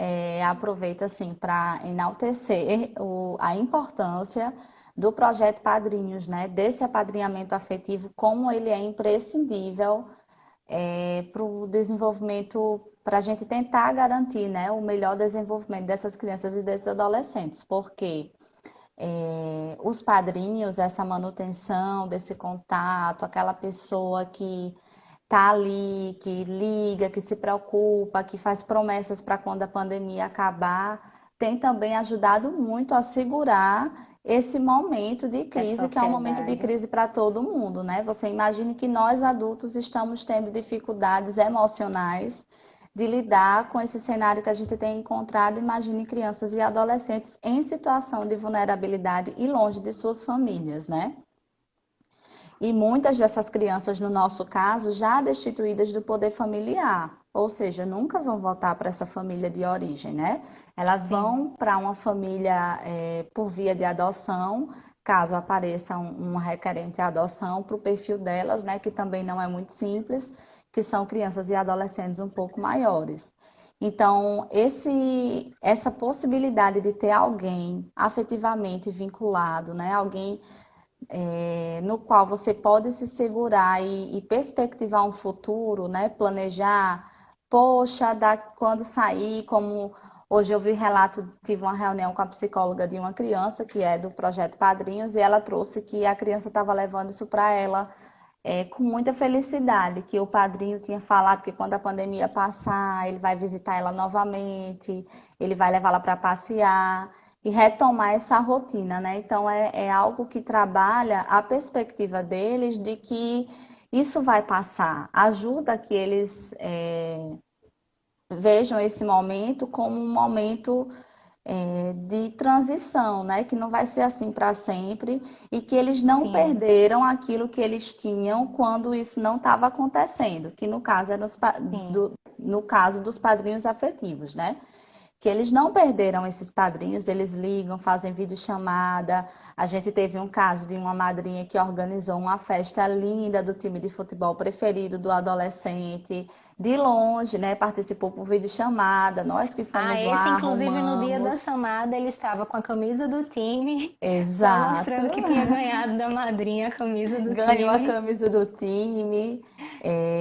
aproveito assim para enaltecer a importância do projeto Padrinhos, né? Desse apadrinhamento afetivo, como ele é imprescindível para o desenvolvimento, para a gente tentar garantir, né, o melhor desenvolvimento dessas crianças e desses adolescentes, porque os padrinhos, essa manutenção desse contato, aquela pessoa que tá ali, que liga, que se preocupa, que faz promessas para quando a pandemia acabar, tem também ajudado muito a segurar esse momento de Essa crise, que é um momento de ansiedade. crise para todo mundo, né? Você imagine que nós adultos estamos tendo dificuldades emocionais de lidar com esse cenário que a gente tem encontrado. Imagine crianças e adolescentes em situação de vulnerabilidade e longe de suas famílias, né? E muitas dessas crianças, no nosso caso, já destituídas do poder familiar, ou seja, nunca vão voltar para essa família de origem, né? Elas Sim. vão para uma família por via de adoção, caso apareça um requerente à adoção para o perfil delas, né? Que também não é muito simples, que são crianças e adolescentes um pouco maiores. Então, essa possibilidade de ter alguém afetivamente vinculado, né? Alguém no qual você pode se segurar e perspectivar um futuro, né? Planejar, poxa, quando sair, como hoje eu vi relato, tive uma reunião com a psicóloga de uma criança que é do projeto Padrinhos e ela trouxe que a criança estava levando isso para ela com muita felicidade, que o padrinho tinha falado que quando a pandemia passar, ele vai visitar ela novamente, ele vai levá-la para passear e retomar essa rotina, né? Então é algo que trabalha a perspectiva deles de que isso vai passar, ajuda que eles vejam esse momento como um momento de transição, né? Que não vai ser assim para sempre e que eles não Sim, perderam aquilo que eles tinham quando isso não estava acontecendo, que no caso era sim. no caso dos padrinhos afetivos, né? Que eles não perderam esses padrinhos, eles ligam, fazem videochamada. A gente teve um caso de uma madrinha que organizou uma festa linda do time de futebol preferido do adolescente, de longe, né? Participou por videochamada, nós que Ah, fomos esse, lá, inclusive, no dia da arrumamos. chamada, ele estava com a camisa do time, só Exato. mostrando que tinha ganhado da madrinha a camisa do Ganhou a time. camisa do time.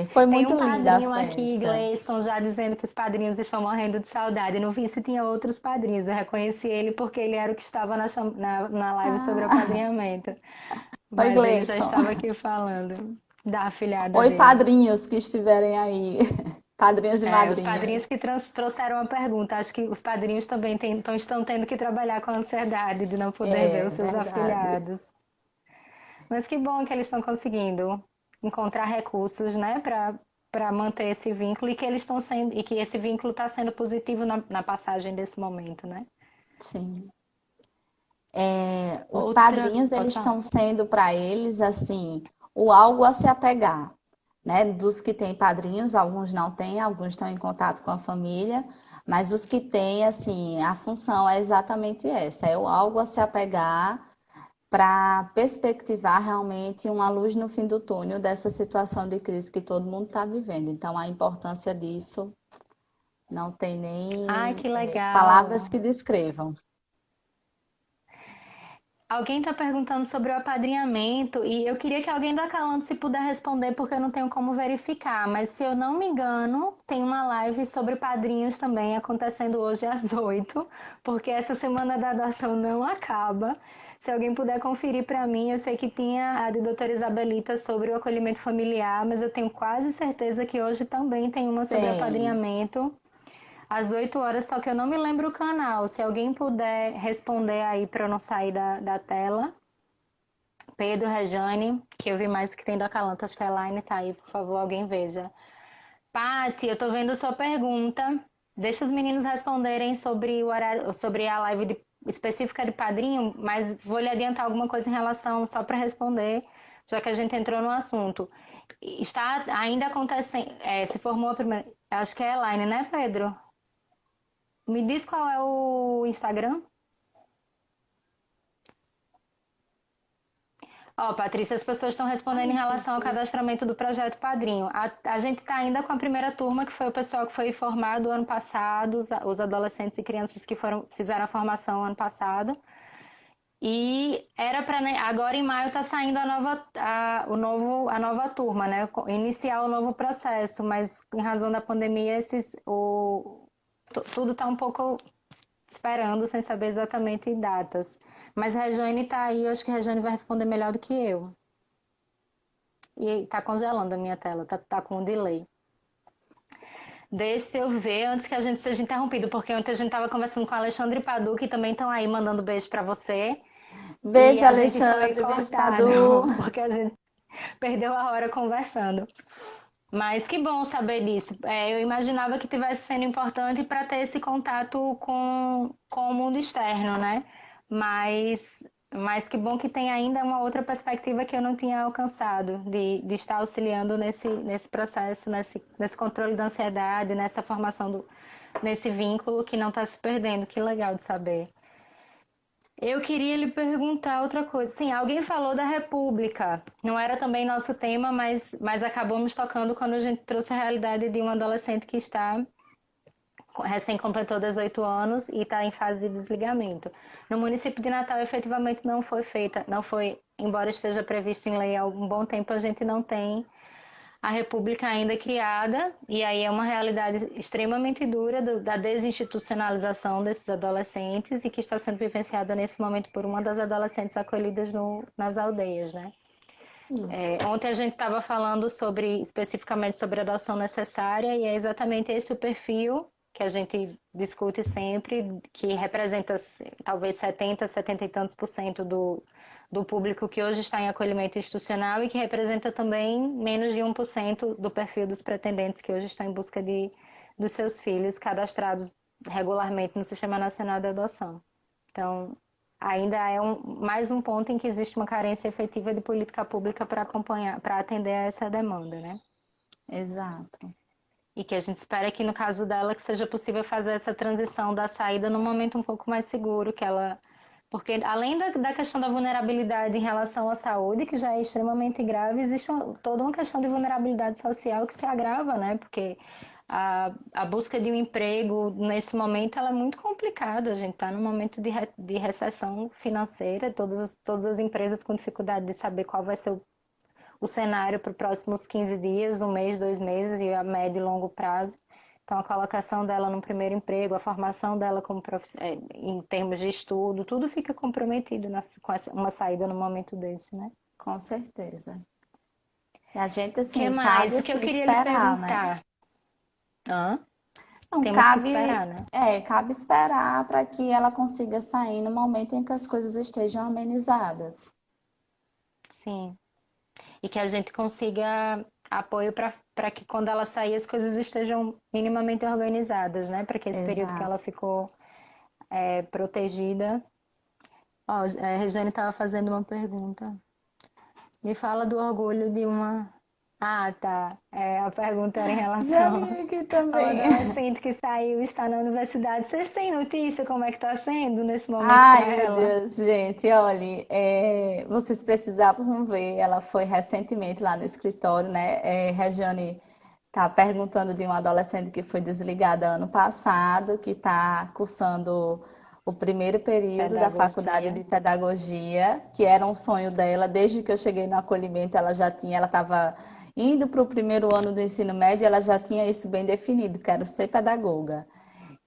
Foi Tem muito um linda a padrinho aqui, festa. Gleison, já dizendo que os padrinhos estão morrendo de saudade. No vi se tinha outros padrinhos. Eu reconheci ele porque ele era o que estava na live sobre Ah, apadrinhamento. oi, Mas ele já Gleison. estava aqui falando da afilhada Oi, dele. padrinhos que estiverem aí. Padrinhos e Os madrinhas. padrinhos que trouxeram a pergunta. Acho que os padrinhos também estão tendo que trabalhar com a ansiedade de não poder ver os É seus verdade. afilhados. Mas que bom que eles estão conseguindo encontrar recursos, né, para manter esse vínculo e que eles estão sendo e que esse vínculo está sendo positivo na passagem desse momento, né? Sim. Os Outra, padrinhos, pode eles falar. estão sendo para eles, assim, o algo a se apegar, né? Dos que têm padrinhos, alguns não têm, alguns estão em contato com a família, mas os que têm, assim, a função é exatamente essa, é o algo a se apegar para perspectivar realmente uma luz no fim do túnel dessa situação de crise que todo mundo está vivendo. Então, a importância disso não tem Ai, nem que legal. palavras que descrevam. Alguém está perguntando sobre o apadrinhamento e eu queria que alguém da Calanto se puder responder porque eu não tenho como verificar, mas se eu não me engano, tem uma live sobre padrinhos também acontecendo hoje às 8, porque essa semana da adoção não acaba. Se alguém puder conferir para mim, eu sei que tinha a de doutora Isabelita sobre o acolhimento familiar, mas eu tenho quase certeza que hoje também tem uma sobre Tem. apadrinhamento às 8 horas, só que eu não me lembro o canal. Se alguém puder responder aí para eu não sair da tela. Pedro, Rejane, que eu vi mais que tem da Calanta, acho que a Elaine tá aí, por favor, alguém veja. Pati, eu tô vendo sua pergunta. Deixa os meninos responderem sobre o horário, sobre a live específica de padrinho, mas vou lhe adiantar alguma coisa em relação só para responder, já que a gente entrou no assunto. Está ainda acontecendo, se formou a primeira, acho que é a Elaine, né, Pedro? Me diz qual é o Instagram? Ó, Patrícia, as pessoas estão respondendo em Ai, relação ao Jesus. cadastramento do projeto Padrinho. A gente está ainda com a primeira turma, que foi o pessoal que foi formado ano passado, os adolescentes e crianças que fizeram a formação ano passado. E era para agora em maio está saindo a nova turma, né? Iniciar o novo processo, mas em razão da pandemia tudo está um pouco esperando, sem saber exatamente datas. Mas a Rejane está aí, eu acho que a Rejane vai responder melhor do que eu. E tá congelando a minha tela, tá com um delay. Deixa eu ver antes que a gente seja interrompido, porque ontem a gente tava conversando com o Alexandre e Padu, que também estão aí mandando beijo para você. E Beijo, a gente foi Alexandre. Beijo, cortado, Padu. porque a gente perdeu a hora conversando. Mas que bom saber disso. Eu imaginava que tivesse sendo importante para ter esse contato com o mundo externo, né? Mas, mas que bom que tem ainda uma outra perspectiva que eu não tinha alcançado, de estar auxiliando nesse processo, nesse controle da ansiedade, nessa formação, nesse vínculo que não está se perdendo. Que legal de saber. Eu queria lhe perguntar outra coisa. Sim, alguém falou da República. Não era também nosso tema, mas acabamos tocando quando a gente trouxe a realidade de um adolescente que está recém completou 18 anos e está em fase de desligamento. No município de Natal, efetivamente não foi feita, não foi, embora esteja previsto em lei há um bom tempo, a gente não tem a República ainda criada, e aí é uma realidade extremamente dura da desinstitucionalização desses adolescentes e que está sendo vivenciada nesse momento por uma das adolescentes acolhidas nas aldeias, né? Isso. Ontem a gente estava falando especificamente sobre a adoção necessária e é exatamente esse o perfil que a gente discute sempre, que representa talvez 70 e tantos por cento do público que hoje está em acolhimento institucional e que representa também menos de 1% do perfil dos pretendentes que hoje estão em busca dos seus filhos cadastrados regularmente no Sistema Nacional de Adoção. Então, ainda é mais um ponto em que existe uma carência efetiva de política pública para acompanhar, para atender a essa demanda, né? Exato. E que a gente espera que no caso dela que seja possível fazer essa transição da saída num momento um pouco mais seguro, que ela porque além da questão da vulnerabilidade em relação à saúde, que já é extremamente grave, existe toda uma questão de vulnerabilidade social que se agrava, né? Porque a busca de um emprego nesse momento ela é muito complicada. A gente está num momento de recessão financeira, todas as empresas com dificuldade de saber qual vai ser o cenário para os próximos 15 dias, um mês, 2 meses e a médio e longo prazo. Então, a colocação dela no primeiro emprego, a formação dela como em termos de estudo, tudo fica comprometido com uma saída no momento desse, né? Com certeza. E a gente, O que assim, mais? cabe O que eu assim, queria lhe esperar, né? perguntar? Hã? Não, Temos que esperar, né? cabe esperar para que ela consiga sair no momento em que as coisas estejam amenizadas. Sim. E que a gente consiga apoio para que quando ela sair as coisas estejam minimamente organizadas, né? Para que esse período que Exato. ela ficou protegida. Ó, a Regiane estava fazendo uma pergunta. Me fala do orgulho de uma. Ah, tá. A pergunta era em Já relação li aqui ao também. adolescente que saiu e está na universidade. Vocês têm notícia como é que está sendo nesse momento para Ai, meu ela? Deus, gente, olha, vocês precisavam ver, ela foi recentemente lá no escritório, né? Regiane tá perguntando de uma adolescente que foi desligada ano passado, que está cursando o primeiro período da faculdade Pedagogia. de pedagogia, que era um sonho dela. Desde que eu cheguei no acolhimento, ela estava indo para o primeiro ano do ensino médio, ela já tinha isso bem definido, quero ser pedagoga.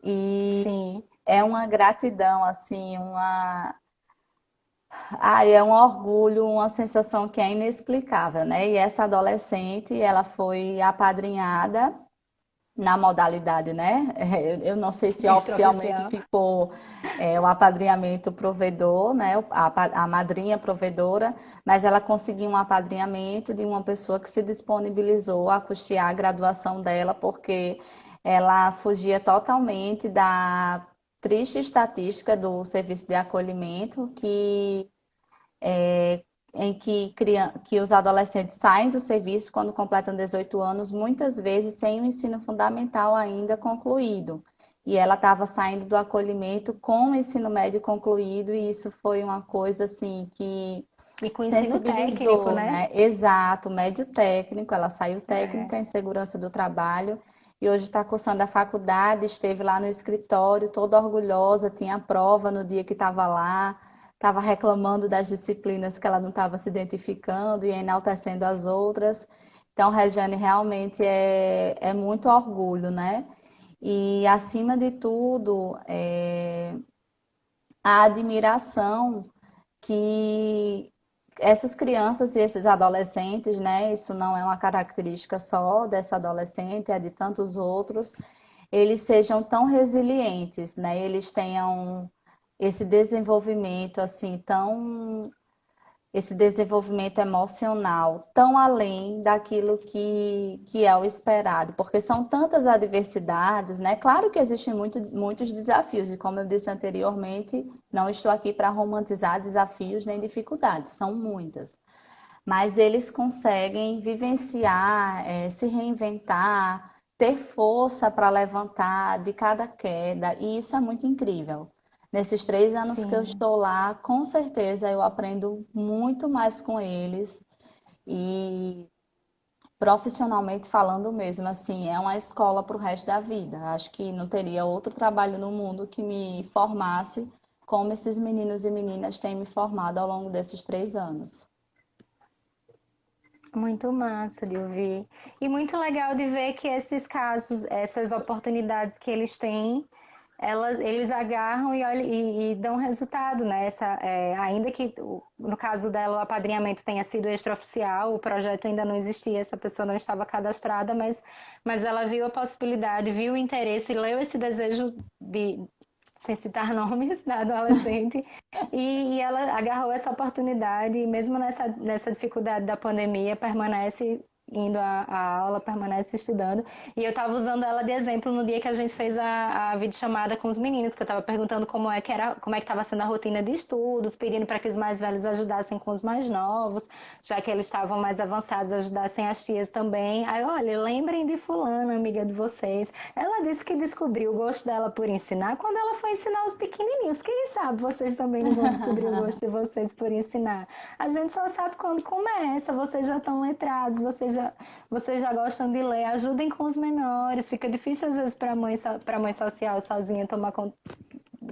E Sim. é uma gratidão, assim, é um orgulho, uma sensação que é inexplicável, né? E essa adolescente, ela foi apadrinhada na modalidade, né? Eu não sei se oficialmente Extraoficial. ficou o apadrinhamento provedor, né? A madrinha provedora, mas ela conseguiu um apadrinhamento de uma pessoa que se disponibilizou a custear a graduação dela, porque ela fugia totalmente da triste estatística do serviço de acolhimento, em que os adolescentes saem do serviço quando completam 18 anos, muitas vezes sem o ensino fundamental ainda concluído. E ela estava saindo do acolhimento com o ensino médio concluído, e isso foi uma coisa assim que E com ensino técnico, sensibilizou, né? né? Exato, médio técnico, ela saiu É. técnica em segurança do trabalho e hoje está cursando a faculdade, esteve lá no escritório, toda orgulhosa, tinha prova no dia que estava lá, estava reclamando das disciplinas que ela não estava se identificando e enaltecendo as outras. Então, Regiane, realmente é muito orgulho, né? E, acima de tudo, a admiração que essas crianças e esses adolescentes, né? Isso não é uma característica só dessa adolescente, é de tantos outros, eles sejam tão resilientes, né? Eles tenham esse desenvolvimento assim tão esse desenvolvimento emocional tão além daquilo que é o esperado, porque são tantas adversidades, né? Claro que existem muitos desafios, e como eu disse anteriormente, não estou aqui para romantizar desafios nem dificuldades, são muitas. Mas eles conseguem vivenciar, se reinventar, ter força para levantar de cada queda, e isso é muito incrível. Nesses 3 anos que eu Sim. estou lá, com certeza eu aprendo muito mais com eles e profissionalmente falando mesmo, assim, é uma escola para o resto da vida. Acho que não teria outro trabalho no mundo que me formasse como esses meninos e meninas têm me formado ao longo desses 3 anos. Muito massa de ouvir. E muito legal de ver que esses casos, essas oportunidades que eles têm, eles agarram e dão resultado, né? Ainda que no caso dela o apadrinhamento tenha sido extraoficial, o projeto ainda não existia, essa pessoa não estava cadastrada, mas ela viu a possibilidade, viu o interesse, leu esse desejo sem citar nomes, da adolescente, e ela agarrou essa oportunidade, e mesmo nessa dificuldade da pandemia, permanece indo à aula, permanece estudando. E eu estava usando ela de exemplo no dia que a gente fez a videochamada com os meninos, que eu estava perguntando como é que estava sendo a rotina de estudos, pedindo para que os mais velhos ajudassem com os mais novos, já que eles estavam mais avançados, ajudassem as tias também. Aí, olha, lembrem de fulano, amiga de vocês. Ela disse que descobriu o gosto dela por ensinar quando ela foi ensinar os pequenininhos. Quem sabe vocês também não vão descobrir o gosto de vocês por ensinar. A gente só sabe quando começa, vocês já estão letrados, vocês já gostam de ler, ajudem com os menores. Fica difícil às vezes para mãe social sozinha tomar conta,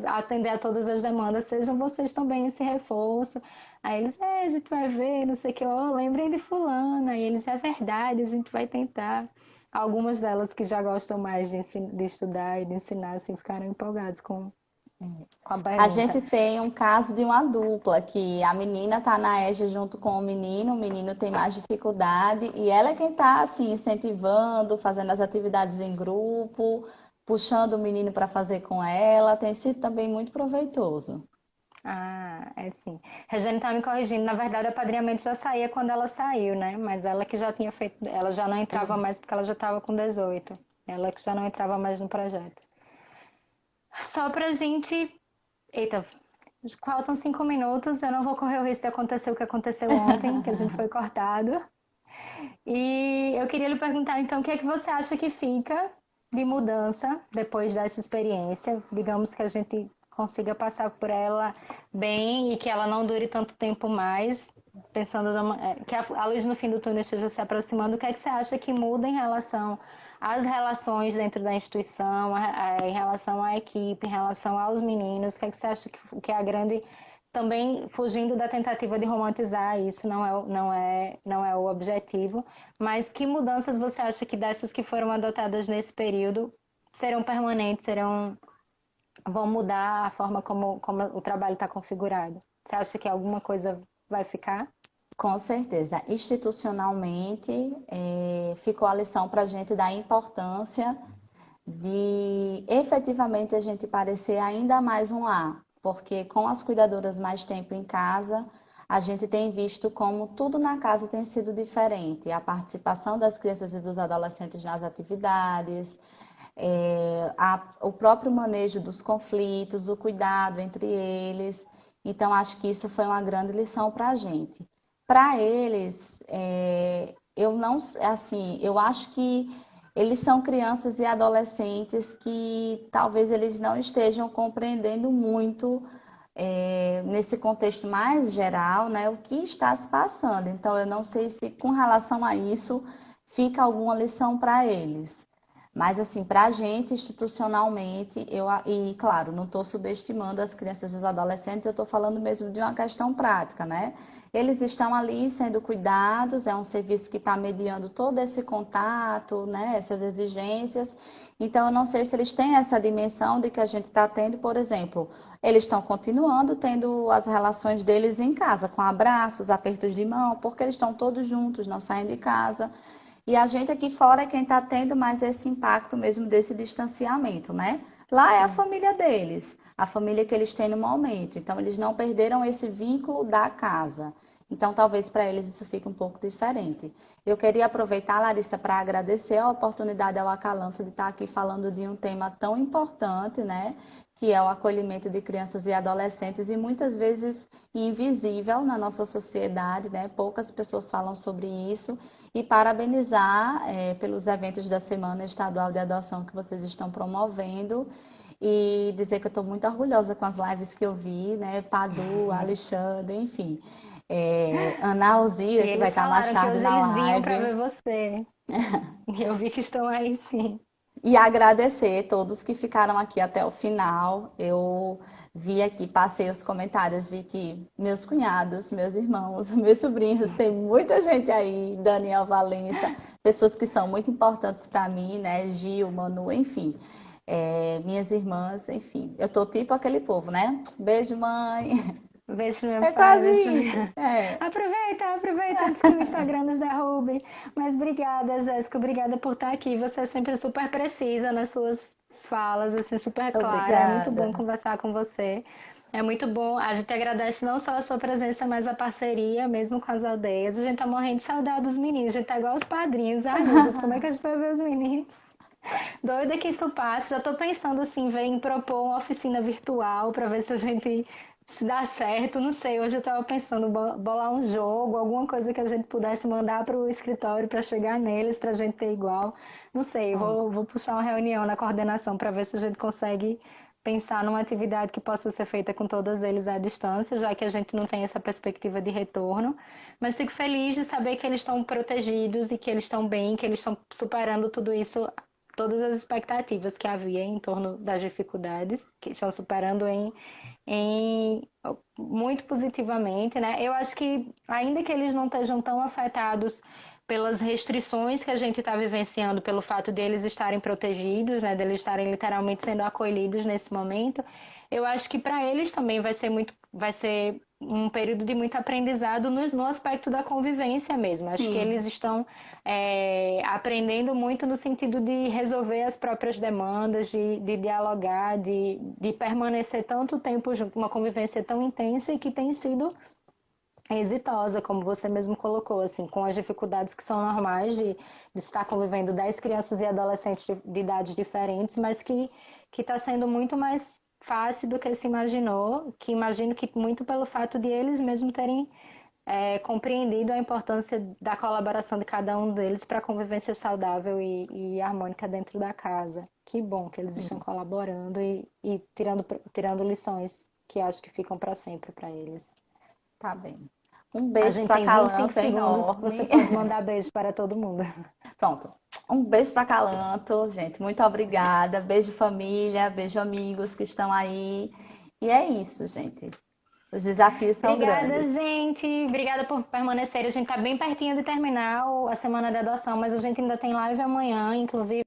atender a todas as demandas, sejam vocês também esse reforço. Aí eles, a gente vai ver, não sei o que, lembrem de fulana. Aí eles, é verdade, a gente vai tentar. Algumas delas que já gostam mais de estudar e de ensinar, assim, ficaram empolgados com a A pergunta. gente tem um caso de uma dupla, que a menina está na EJA junto com o menino tem mais dificuldade, e ela é quem está assim, incentivando, fazendo as atividades em grupo, puxando o menino para fazer com ela, tem sido também muito proveitoso. Ah, é sim. Regiane tá me corrigindo. Na verdade, o apadrinhamento já saía quando ela saiu, né? Mas ela que já tinha feito, ela já não entrava mais porque ela já estava com 18. Ela que já não entrava mais no projeto. Só pra gente. Eita, faltam 5 minutos. Eu não vou correr o risco de acontecer o que aconteceu ontem, que a gente foi cortado. E eu queria lhe perguntar, então, o que é que você acha que fica de mudança depois dessa experiência? Digamos que a gente consiga passar por ela bem e que ela não dure tanto tempo mais. pensando que a luz no fim do túnel esteja se aproximando, o que é que você acha que muda em relação às relações dentro da instituição, em relação à equipe, em relação aos meninos? O que é que você acha que é a grande também fugindo da tentativa de romantizar isso, não é o objetivo, mas que mudanças você acha que dessas que foram adotadas nesse período serão permanentes, vão mudar a forma como o trabalho está configurado? Você acha que alguma coisa vai ficar? Com certeza. Institucionalmente, ficou a lição para a gente da importância de efetivamente a gente parecer ainda mais um lar, porque com as cuidadoras mais tempo em casa, a gente tem visto como tudo na casa tem sido diferente. A participação das crianças e dos adolescentes nas atividades, o próprio manejo dos conflitos, o cuidado entre eles. Então, acho que isso foi uma grande lição para a gente. Para eles, eu não, assim, eu acho que eles são crianças e adolescentes que talvez eles não estejam compreendendo muito, nesse contexto mais geral, né, o que está se passando. Então, eu não sei se com relação a isso fica alguma lição para eles. Mas, assim, para a gente, institucionalmente, e claro, não estou subestimando as crianças e os adolescentes, eu estou falando mesmo de uma questão prática, né? Eles estão ali sendo cuidados, é um serviço que está mediando todo esse contato, né? Essas exigências. Então, eu não sei se eles têm essa dimensão de que a gente está tendo, por exemplo, eles estão continuando tendo as relações deles em casa, com abraços, apertos de mão, porque eles estão todos juntos, não saem de casa. E a gente aqui fora é quem está tendo mais esse impacto mesmo desse distanciamento, né? Lá é a Sim. família deles, a família que eles têm no momento. Então, eles não perderam esse vínculo da casa. Então, talvez para eles isso fique um pouco diferente. Eu queria aproveitar, Larissa, para agradecer a oportunidade ao Acalanto de estar aqui falando de um tema tão importante, né? Que é o acolhimento de crianças e adolescentes e muitas vezes invisível na nossa sociedade, né? Poucas pessoas falam sobre isso e parabenizar pelos eventos da Semana Estadual de Adoção que vocês estão promovendo e dizer que eu estou muito orgulhosa com as lives que eu vi, né? Padu, Alexandre, enfim. Ana E Alzira, que vai eles estar mais falaram que tarde hoje na eles vinham para live. ver você. E eu vi que estão aí sim. E agradecer a todos que ficaram aqui até o final. Eu vi aqui, passei os comentários, vi que meus cunhados, meus irmãos, meus sobrinhos, tem muita gente aí, Daniel Valença, pessoas que são muito importantes para mim, né? Gil, Manu, enfim. Minhas irmãs, enfim. Eu tô tipo aquele povo, né? Beijo, mãe. Beijo meu É pai, quase beijo isso. minha... Aproveita antes que o Instagram nos derrube. Mas obrigada, Jéssica, obrigada por estar aqui. Você é sempre super precisa nas suas falas, assim, super clara. É muito bom Obrigada. conversar com você. É muito bom. A gente agradece não só a sua presença, mas a parceria, mesmo com as aldeias. A gente tá morrendo de saudade dos meninos. A gente tá igual os padrinhos. Ai, meu Deus, como é que a gente vai ver os meninos? Doida que isso passe. Já tô pensando assim, em propor uma oficina virtual para ver se a gente se dá certo. Não sei, hoje eu tava pensando bolar um jogo, alguma coisa que a gente pudesse mandar para o escritório para chegar neles, pra gente ter igual. Não sei, vou puxar uma reunião na coordenação para ver se a gente consegue pensar numa atividade que possa ser feita com todos eles à distância, já que a gente não tem essa perspectiva de retorno. Mas fico feliz de saber que eles estão protegidos e que eles estão bem, que eles estão superando tudo isso, todas as expectativas que havia em torno das dificuldades, que estão superando em muito positivamente, né? Eu acho que ainda que eles não estejam tão afetados pelas restrições que a gente está vivenciando, pelo fato de eles estarem protegidos, né, de eles estarem literalmente sendo acolhidos nesse momento, eu acho que para eles também vai ser um período de muito aprendizado no aspecto da convivência mesmo. Acho que Sim. eles estão aprendendo muito no sentido de resolver as próprias demandas, de dialogar, de permanecer tanto tempo junto, uma convivência tão intensa e que tem sido exitosa, como você mesmo colocou, assim, com as dificuldades que são normais de estar convivendo 10 crianças e adolescentes de idades diferentes, mas que está sendo muito mais fácil do que se imaginou, que imagino que muito pelo fato de eles mesmos terem compreendido a importância da colaboração de cada um deles para a convivência saudável e harmônica dentro da casa. Que bom que eles estão colaborando e tirando lições que acho que ficam para sempre para eles. Tá bem. Um A beijo gente para tem 25 Calanto segundos, você enorme. pode mandar beijo para todo mundo. Pronto. Um beijo para Calanto, gente. Muito obrigada. Beijo família, beijo amigos que estão aí. E é isso, gente. Os desafios são Obrigada, grandes. gente. Obrigada por permanecer. A gente está bem pertinho de terminar a semana de adoção, mas a gente ainda tem live amanhã, inclusive.